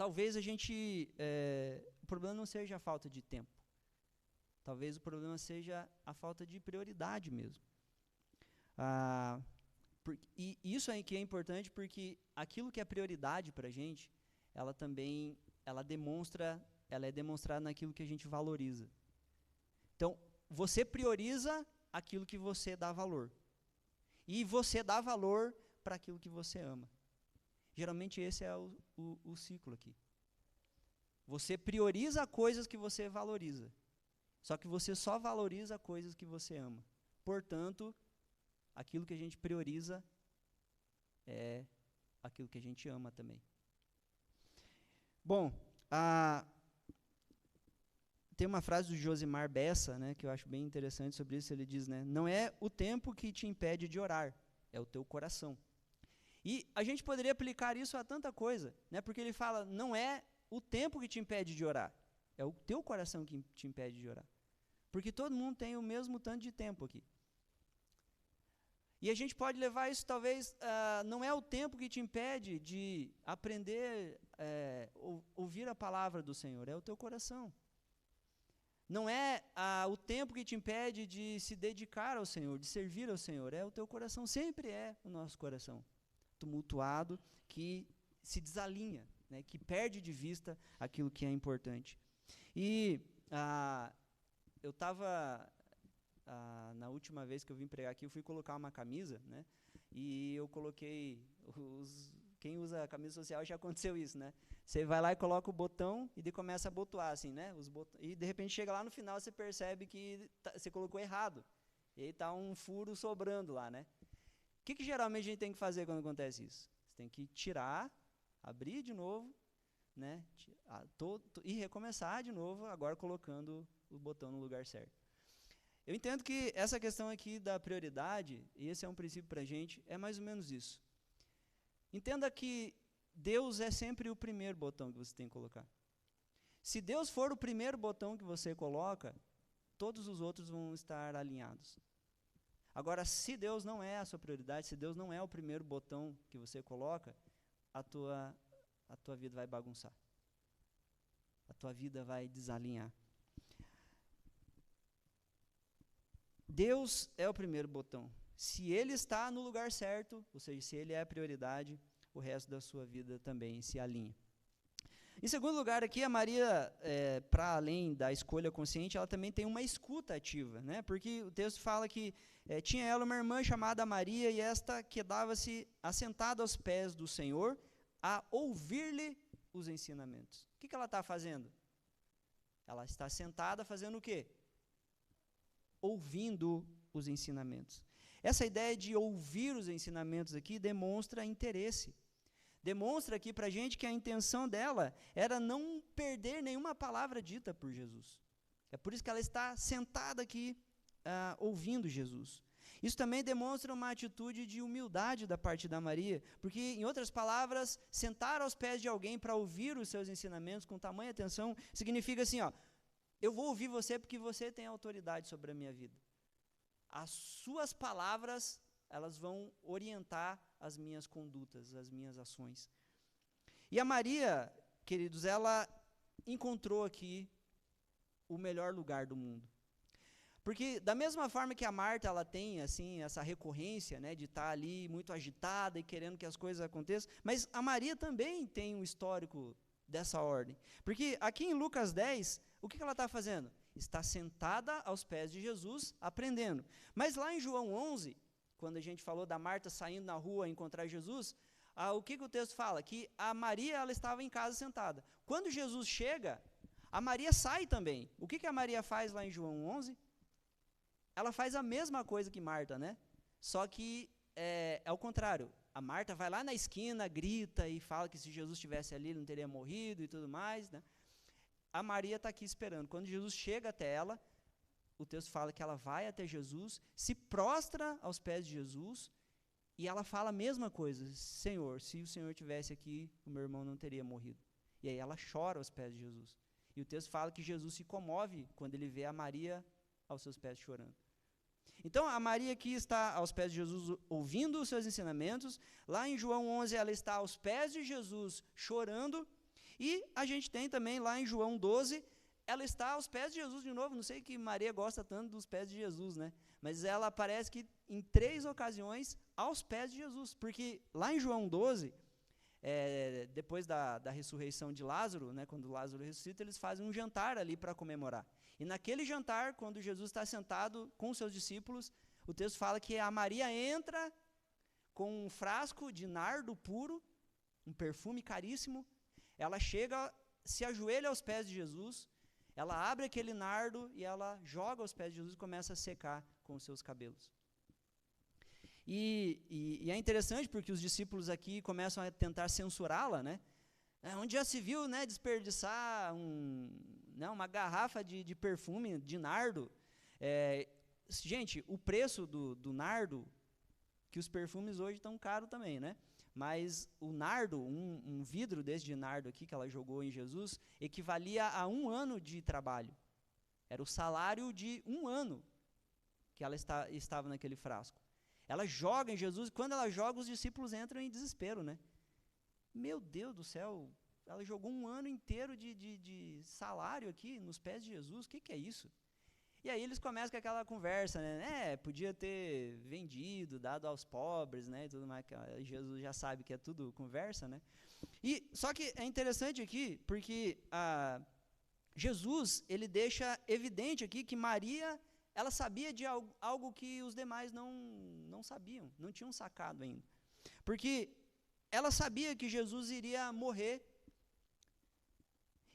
talvez o problema não seja a falta de tempo. Talvez o problema seja a falta de prioridade mesmo. E isso aí que é importante, porque aquilo que é prioridade para a gente, ela é demonstrada naquilo que a gente valoriza. Então, você prioriza aquilo que você dá valor. E você dá valor para aquilo que você ama. Geralmente esse é o ciclo aqui. Você prioriza coisas que você valoriza. Só que você só valoriza coisas que você ama. Portanto, aquilo que a gente prioriza é aquilo que a gente ama também. Bom, tem uma frase do Josimar Bessa, né, que eu acho bem interessante sobre isso. Ele diz, né, não é o tempo que te impede de orar, é o teu coração. E a gente poderia aplicar isso a tanta coisa, né, porque ele fala, não é o tempo que te impede de orar, é o teu coração que te impede de orar. Porque todo mundo tem o mesmo tanto de tempo aqui. E a gente pode levar isso, talvez, não é o tempo que te impede de aprender, ouvir a palavra do Senhor, é o teu coração. Não é o tempo que te impede de se dedicar ao Senhor, de servir ao Senhor, é o teu coração, sempre é o nosso coração, tumultuado, que se desalinha, né, que perde de vista aquilo que é importante. E eu estava... na última vez que eu vim pregar aqui, eu fui colocar uma camisa, né? E eu coloquei quem usa a camisa social já aconteceu isso, né? Você vai lá e coloca o botão e daí começa a abotoar, assim, né? E de repente chega lá no final, você percebe que você colocou errado. E aí está um furo sobrando lá, né? O que geralmente a gente tem que fazer quando acontece isso? Você tem que tirar, abrir de novo, né? E recomeçar de novo, agora colocando o botão no lugar certo. Eu entendo que essa questão aqui da prioridade, e esse é um princípio para a gente, é mais ou menos isso. Entenda que Deus é sempre o primeiro botão que você tem que colocar. Se Deus for o primeiro botão que você coloca, todos os outros vão estar alinhados. Agora, se Deus não é a sua prioridade, se Deus não é o primeiro botão que você coloca, a tua vida vai bagunçar. A tua vida vai desalinhar. Deus é o primeiro botão. Se Ele está no lugar certo, ou seja, se Ele é a prioridade, o resto da sua vida também se alinha. Em segundo lugar aqui, a Maria, para além da escolha consciente, ela também tem uma escuta ativa, né? Porque o texto fala que tinha ela uma irmã chamada Maria, e esta quedava-se assentada aos pés do Senhor, a ouvir-lhe os ensinamentos. O que ela está fazendo? Ela está sentada fazendo o quê? Ouvindo os ensinamentos. Essa ideia de ouvir os ensinamentos aqui demonstra interesse. Demonstra aqui para a gente que a intenção dela era não perder nenhuma palavra dita por Jesus. É por isso que ela está sentada aqui ouvindo Jesus. Isso também demonstra uma atitude de humildade da parte da Maria, porque, em outras palavras, sentar aos pés de alguém para ouvir os seus ensinamentos com tamanha atenção significa assim, eu vou ouvir você porque você tem autoridade sobre a minha vida. As suas palavras, elas vão orientar as minhas condutas, as minhas ações. E a Maria, queridos, ela encontrou aqui o melhor lugar do mundo. Porque da mesma forma que a Marta, ela tem assim essa recorrência, né, de estar ali muito agitada e querendo que as coisas aconteçam, mas a Maria também tem um histórico dessa ordem. Porque aqui em Lucas 10, o que ela está fazendo? Está sentada aos pés de Jesus, aprendendo. Mas lá em João 11, quando a gente falou da Marta saindo na rua encontrar Jesus, o que o texto fala? Que a Maria, ela estava em casa sentada. Quando Jesus chega, a Maria sai também. O que a Maria faz lá em João 11? Ela faz a mesma coisa que Marta, né? Só que é o contrário. A Marta vai lá na esquina, grita e fala que se Jesus estivesse ali, ele não teria morrido e tudo mais, né? A Maria está aqui esperando. Quando Jesus chega até ela, o texto fala que ela vai até Jesus, se prostra aos pés de Jesus, e ela fala a mesma coisa: Senhor, se o Senhor estivesse aqui, o meu irmão não teria morrido. E aí ela chora aos pés de Jesus. E o texto fala que Jesus se comove quando ele vê a Maria aos seus pés chorando. Então, a Maria aqui está aos pés de Jesus, ouvindo os seus ensinamentos. Lá em João 11, ela está aos pés de Jesus, chorando. E a gente tem também, lá em João 12, ela está aos pés de Jesus de novo. Não sei que Maria gosta tanto dos pés de Jesus, né? Mas ela aparece que em 3 ocasiões aos pés de Jesus. Porque lá em João 12, depois da ressurreição de Lázaro, né, quando Lázaro ressuscita, eles fazem um jantar ali para comemorar. E naquele jantar, quando Jesus está sentado com os seus discípulos, o texto fala que a Maria entra com um frasco de nardo puro, um perfume caríssimo. Ela chega, se ajoelha aos pés de Jesus, ela abre aquele nardo e ela joga aos pés de Jesus e começa a secar com os seus cabelos. E é interessante porque os discípulos aqui começam a tentar censurá-la, né? Onde já se viu, né, desperdiçar uma garrafa de perfume, de nardo. Gente, o preço do nardo, que os perfumes hoje estão caros também, né? Mas o nardo, um vidro desse de nardo aqui que ela jogou em Jesus, equivalia a 1 ano de trabalho. Era o salário de 1 ano que ela estava naquele frasco. Ela joga em Jesus, e quando ela joga, os discípulos entram em desespero, né? Meu Deus do céu, ela jogou 1 ano inteiro de salário aqui nos pés de Jesus, o que é isso? E aí eles começam com aquela conversa, né? Podia ter vendido, dado aos pobres, né? E tudo mais. Jesus já sabe que é tudo conversa, né? Só que é interessante aqui, porque Jesus, ele deixa evidente aqui que Maria, ela sabia de algo que os demais não sabiam, não tinham sacado ainda. Porque ela sabia que Jesus iria morrer.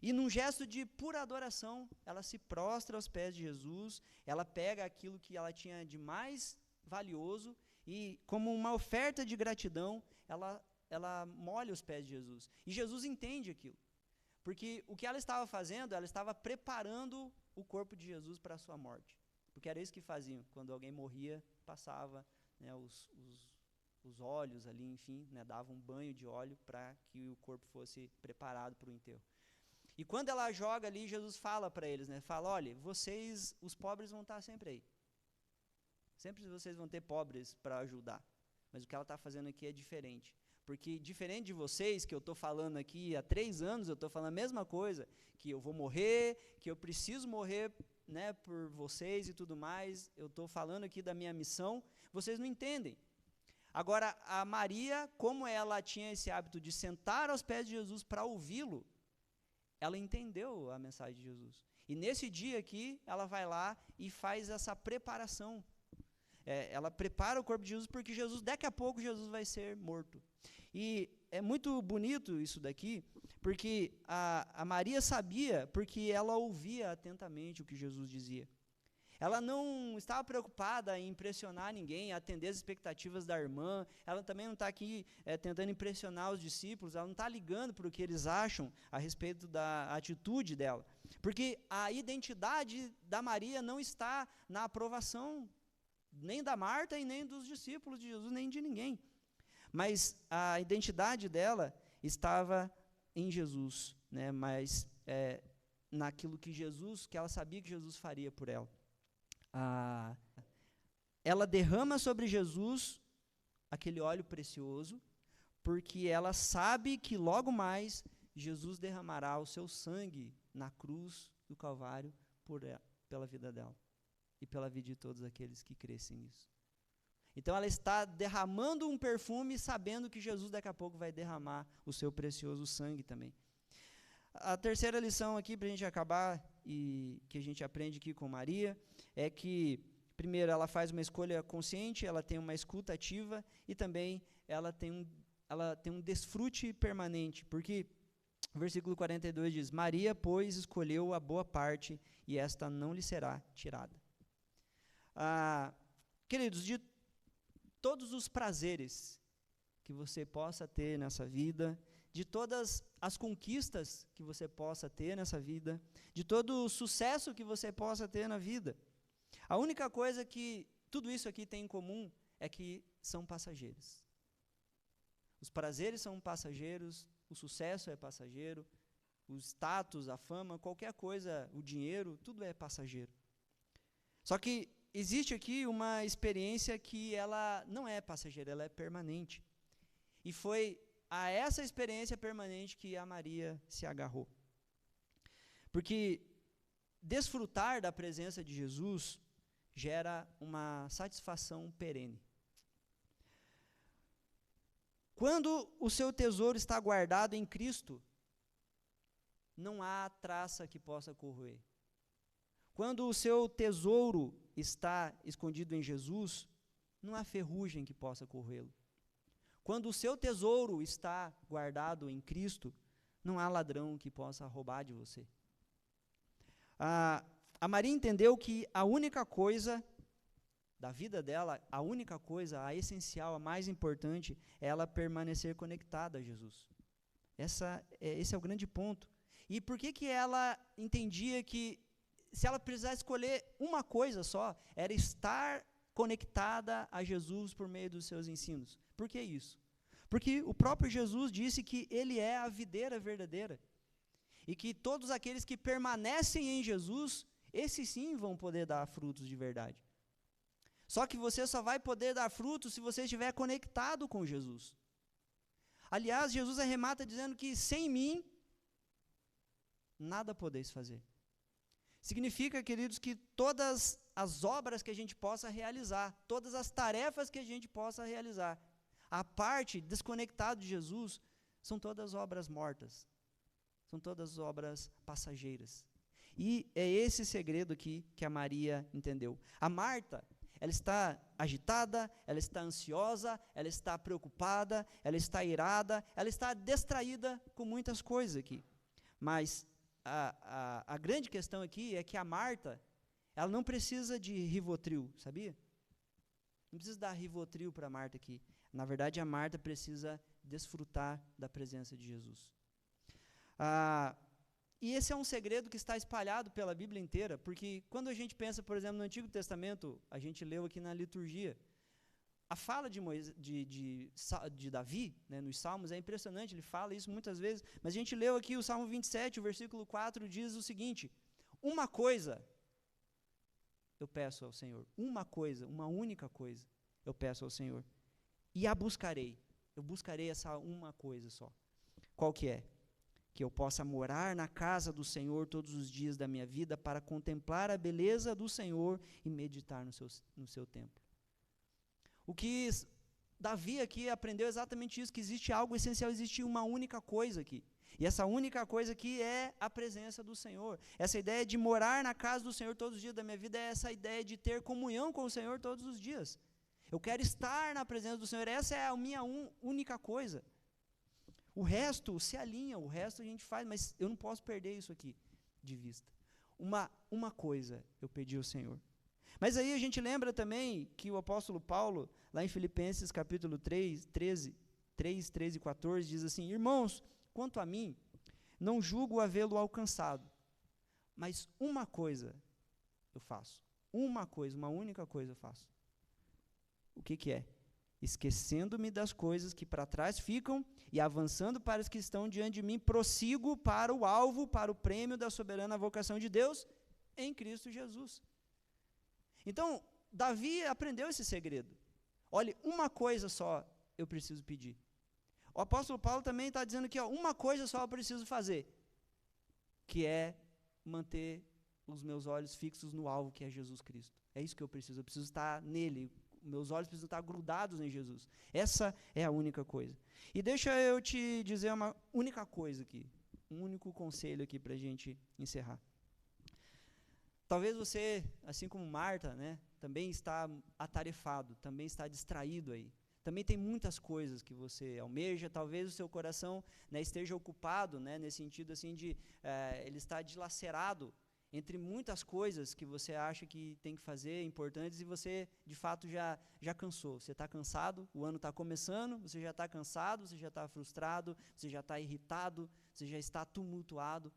E num gesto de pura adoração, ela se prostra aos pés de Jesus, ela pega aquilo que ela tinha de mais valioso e, como uma oferta de gratidão, ela molha os pés de Jesus. E Jesus entende aquilo. Porque o que ela estava fazendo, ela estava preparando o corpo de Jesus para a sua morte. Porque era isso que faziam. Quando alguém morria, passava, né, os óleos ali, enfim, né, davam um banho de óleo para que o corpo fosse preparado para o enterro. E quando ela joga ali, Jesus fala para eles, né? Fala: olha, vocês, os pobres vão estar sempre aí. Sempre vocês vão ter pobres para ajudar. Mas o que ela está fazendo aqui é diferente. Porque diferente de vocês, que eu estou falando aqui há 3 anos, eu estou falando a mesma coisa, que eu vou morrer, que eu preciso morrer, né, por vocês e tudo mais, eu estou falando aqui da minha missão, vocês não entendem. Agora, a Maria, como ela tinha esse hábito de sentar aos pés de Jesus para ouvi-lo, ela entendeu a mensagem de Jesus. E nesse dia aqui, ela vai lá e faz essa preparação. Ela prepara o corpo de Jesus, porque daqui a pouco, Jesus vai ser morto. E é muito bonito isso daqui, porque a Maria sabia, porque ela ouvia atentamente o que Jesus dizia. Ela não estava preocupada em impressionar ninguém, atender as expectativas da irmã. Ela também não está aqui tentando impressionar os discípulos. Ela não está ligando para o que eles acham a respeito da atitude dela. Porque a identidade da Maria não está na aprovação nem da Marta e nem dos discípulos de Jesus, nem de ninguém. Mas a identidade dela estava em Jesus, né? Mas naquilo que ela sabia que Jesus faria por ela. Ela derrama sobre Jesus aquele óleo precioso, porque ela sabe que logo mais Jesus derramará o seu sangue na cruz do Calvário pela vida dela e pela vida de todos aqueles que crescem nisso. Então ela está derramando um perfume, sabendo que Jesus daqui a pouco vai derramar o seu precioso sangue também. A terceira lição aqui, para a gente acabar, e que a gente aprende aqui com Maria, é que, primeiro, ela faz uma escolha consciente, ela tem uma escuta ativa e também ela tem um desfrute permanente, porque o versículo 42 diz: Maria, pois, escolheu a boa parte e esta não lhe será tirada. Queridos, de todos os prazeres que você possa ter nessa vida, de todas as conquistas que você possa ter nessa vida, de todo o sucesso que você possa ter na vida, a única coisa que tudo isso aqui tem em comum é que são passageiros. Os prazeres são passageiros, o sucesso é passageiro, o status, a fama, qualquer coisa, o dinheiro, tudo é passageiro. Só que existe aqui uma experiência que ela não é passageira, ela é permanente. E foi a essa experiência permanente que a Maria se agarrou. Porque desfrutar da presença de Jesus gera uma satisfação perene. Quando o seu tesouro está guardado em Cristo, não há traça que possa corroer. Quando o seu tesouro está escondido em Jesus, não há ferrugem que possa corroê-lo. Quando o seu tesouro está guardado em Cristo, não há ladrão que possa roubar de você. A Maria entendeu que a única coisa da vida dela, a única coisa, a essencial, a mais importante, é ela permanecer conectada a Jesus. Esse é o grande ponto. E por que ela entendia que, se ela precisasse escolher uma coisa só, era estar conectada a Jesus por meio dos seus ensinos? Por que isso? Porque o próprio Jesus disse que Ele é a videira verdadeira. E que todos aqueles que permanecem em Jesus, esses sim vão poder dar frutos de verdade. Só que você só vai poder dar frutos se você estiver conectado com Jesus. Aliás, Jesus arremata dizendo que sem mim, nada podeis fazer. Significa, queridos, que todas as obras que a gente possa realizar, todas as tarefas que a gente possa realizar, a parte desconectada de Jesus, são todas obras mortas. São todas obras passageiras. E é esse segredo aqui que a Maria entendeu. A Marta, ela está agitada, ela está ansiosa, ela está preocupada, ela está irada, ela está distraída com muitas coisas aqui. Mas a grande questão aqui é que a Marta, ela não precisa de Rivotril, sabia? Não precisa dar Rivotril para a Marta aqui. Na verdade, a Marta precisa desfrutar da presença de Jesus. E esse é um segredo que está espalhado pela Bíblia inteira, porque quando a gente pensa, por exemplo, no Antigo Testamento, a gente leu aqui na liturgia, a fala de Davi, né, nos Salmos, é impressionante, ele fala isso muitas vezes, mas a gente leu aqui o Salmo 27, o versículo 4, diz o seguinte: uma coisa eu peço ao Senhor, uma coisa, uma única coisa eu peço ao Senhor, e a buscarei, eu buscarei essa uma coisa só. Qual que é? Que eu possa morar na casa do Senhor todos os dias da minha vida para contemplar a beleza do Senhor e meditar no seu templo. O que Davi aqui aprendeu exatamente isso, que existe algo essencial, existe uma única coisa aqui. E essa única coisa aqui é a presença do Senhor. Essa ideia de morar na casa do Senhor todos os dias da minha vida é essa ideia de ter comunhão com o Senhor todos os dias. Eu quero estar na presença do Senhor, essa é a minha única coisa. O resto se alinha, o resto a gente faz, mas eu não posso perder isso aqui de vista. Uma coisa eu pedi ao Senhor. Mas aí a gente lembra também que o apóstolo Paulo, lá em Filipenses capítulo 13 e 14, diz assim: irmãos, quanto a mim, não julgo havê-lo alcançado, mas uma coisa eu faço. Uma coisa, uma única coisa eu faço. O que é? Esquecendo-me das coisas que para trás ficam e avançando para as que estão diante de mim, prossigo para o alvo, para o prêmio da soberana vocação de Deus em Cristo Jesus. Então, Davi aprendeu esse segredo. Olha, uma coisa só eu preciso pedir. O apóstolo Paulo também está dizendo que uma coisa só eu preciso fazer, que é manter os meus olhos fixos no alvo, que é Jesus Cristo. É isso que eu preciso estar nele. Meus olhos precisam estar grudados em Jesus. Essa é a única coisa. E deixa eu te dizer uma única coisa aqui. um único conselho aqui para a gente encerrar. Talvez você, assim como Marta, né, também está atarefado, também está distraído aí. Também tem muitas coisas que você almeja, talvez o seu coração, né, esteja ocupado, né, nesse sentido assim de ele está dilacerado entre muitas coisas que você acha que tem que fazer, importantes, e você de fato já cansou. Você está cansado, o ano está começando, você já está cansado, você já está frustrado, você já está irritado, você já está tumultuado.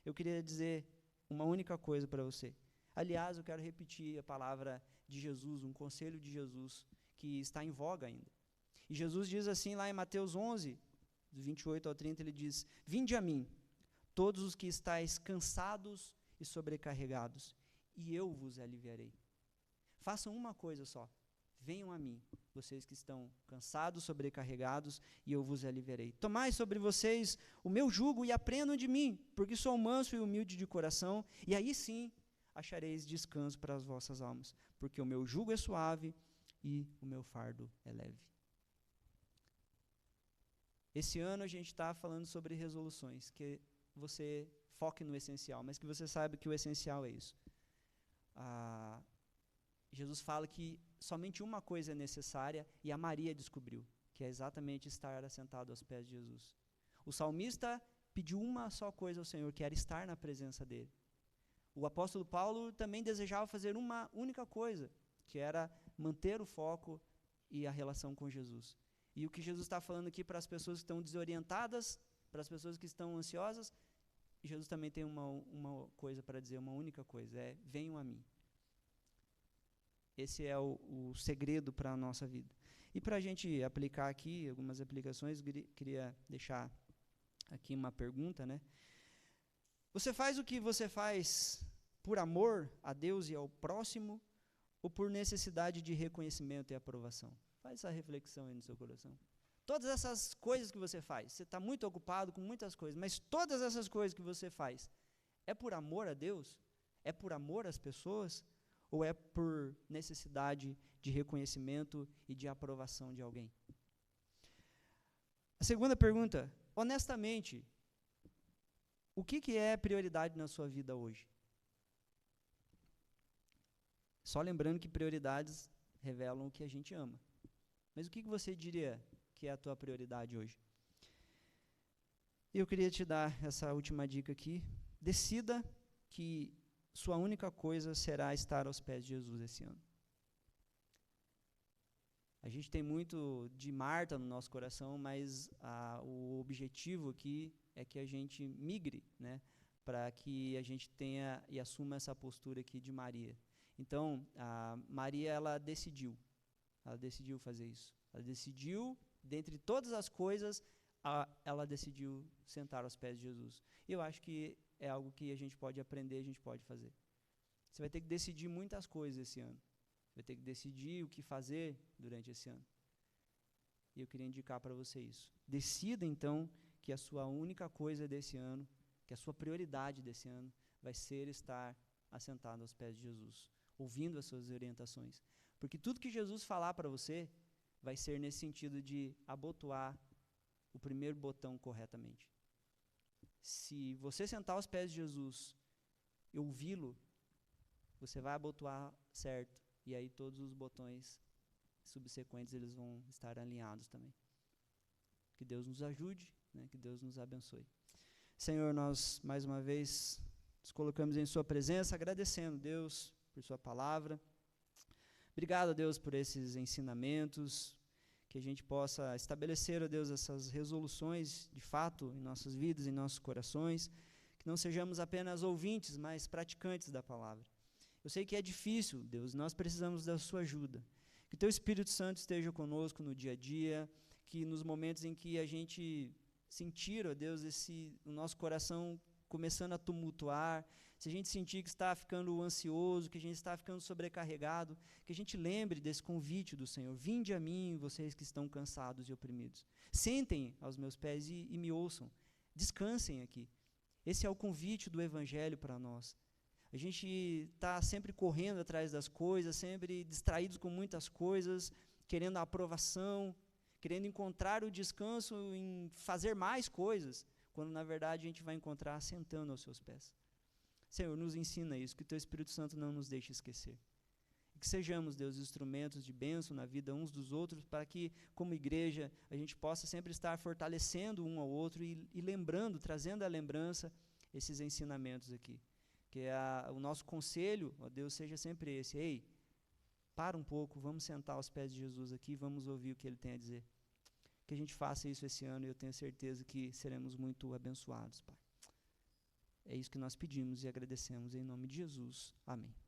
Eu queria dizer uma única coisa para você. Aliás, eu quero repetir a palavra de Jesus, um conselho de Jesus, que está em voga ainda. E Jesus diz assim lá em Mateus 11, do 28 ao 30, ele diz: vinde a mim, todos os que estáis cansados e sobrecarregados, e eu vos aliviarei. Façam uma coisa só, venham a mim, vocês que estão cansados, sobrecarregados, e eu vos aliviarei. Tomai sobre vocês o meu jugo e aprendam de mim, porque sou manso e humilde de coração, e aí sim achareis descanso para as vossas almas, porque o meu jugo é suave e o meu fardo é leve. Esse ano a gente está falando sobre resoluções, que você foque no essencial, mas que você saiba que o essencial é isso. Jesus fala que somente uma coisa é necessária e a Maria descobriu, que é exatamente estar assentado aos pés de Jesus. O salmista pediu uma só coisa ao Senhor, que era estar na presença dele. O apóstolo Paulo também desejava fazer uma única coisa, que era manter o foco e a relação com Jesus. E o que Jesus está falando aqui para as pessoas que estão desorientadas, para as pessoas que estão ansiosas, Jesus também tem uma coisa para dizer, uma única coisa, é: venham a mim. Esse é o segredo para a nossa vida. E para a gente aplicar aqui algumas aplicações, queria deixar aqui uma pergunta, né? Você faz o que você faz por amor a Deus e ao próximo, ou por necessidade de reconhecimento e aprovação? Faz essa reflexão aí no seu coração. Todas essas coisas que você faz, você está muito ocupado com muitas coisas, mas todas essas coisas que você faz, é por amor a Deus? É por amor às pessoas? Ou é por necessidade de reconhecimento e de aprovação de alguém? A segunda pergunta, honestamente, o que é prioridade na sua vida hoje? Só lembrando que prioridades revelam o que a gente ama. Mas o que você diria que é a tua prioridade hoje? Eu queria te dar essa última dica aqui. Decida que sua única coisa será estar aos pés de Jesus esse ano. A gente tem muito de Marta no nosso coração, mas o objetivo aqui é que a gente migre, né, para que a gente tenha e assuma essa postura aqui de Maria. Então, a Maria, ela decidiu fazer isso. Ela decidiu, dentre todas as coisas, ela decidiu sentar aos pés de Jesus. E eu acho que é algo que a gente pode aprender, a gente pode fazer. Você vai ter que decidir muitas coisas esse ano. Você vai ter que decidir o que fazer durante esse ano. E eu queria indicar para você isso. Decida, então, que a sua única coisa desse ano, que a sua prioridade desse ano, vai ser estar assentado aos pés de Jesus, ouvindo as suas orientações. Porque tudo que Jesus falar para você vai ser nesse sentido de abotoar o primeiro botão corretamente. Se você sentar aos pés de Jesus e ouvi-lo, você vai abotoar certo, e aí todos os botões subsequentes eles vão estar alinhados também. Que Deus nos ajude, né? Que Deus nos abençoe. Senhor, nós mais uma vez nos colocamos em sua presença, agradecendo, Deus, por sua palavra. Obrigado, Deus, por esses ensinamentos, que a gente possa estabelecer, ó Deus, essas resoluções de fato em nossas vidas, em nossos corações, que não sejamos apenas ouvintes, mas praticantes da palavra. Eu sei que é difícil, Deus, nós precisamos da sua ajuda. Que Teu Espírito Santo esteja conosco no dia a dia, que nos momentos em que a gente sentir, ó Deus, o nosso coração começando a tumultuar, se a gente sentir que está ficando ansioso, que a gente está ficando sobrecarregado, que a gente lembre desse convite do Senhor: vinde a mim, vocês que estão cansados e oprimidos. Sentem aos meus pés e me ouçam. Descansem aqui. Esse é o convite do Evangelho para nós. A gente está sempre correndo atrás das coisas, sempre distraídos com muitas coisas, querendo a aprovação, querendo encontrar o descanso em fazer mais coisas, quando na verdade a gente vai encontrar sentando aos seus pés. Senhor, nos ensina isso, que o Teu Espírito Santo não nos deixe esquecer. Que sejamos, Deus, instrumentos de bênção na vida uns dos outros, para que, como igreja, a gente possa sempre estar fortalecendo um ao outro e lembrando, trazendo à lembrança esses ensinamentos aqui. Que o nosso conselho, ó Deus, seja sempre esse: ei, para um pouco, vamos sentar aos pés de Jesus aqui, vamos ouvir o que Ele tem a dizer. Que a gente faça isso esse ano e eu tenho certeza que seremos muito abençoados, Pai. É isso que nós pedimos e agradecemos em nome de Jesus. Amém.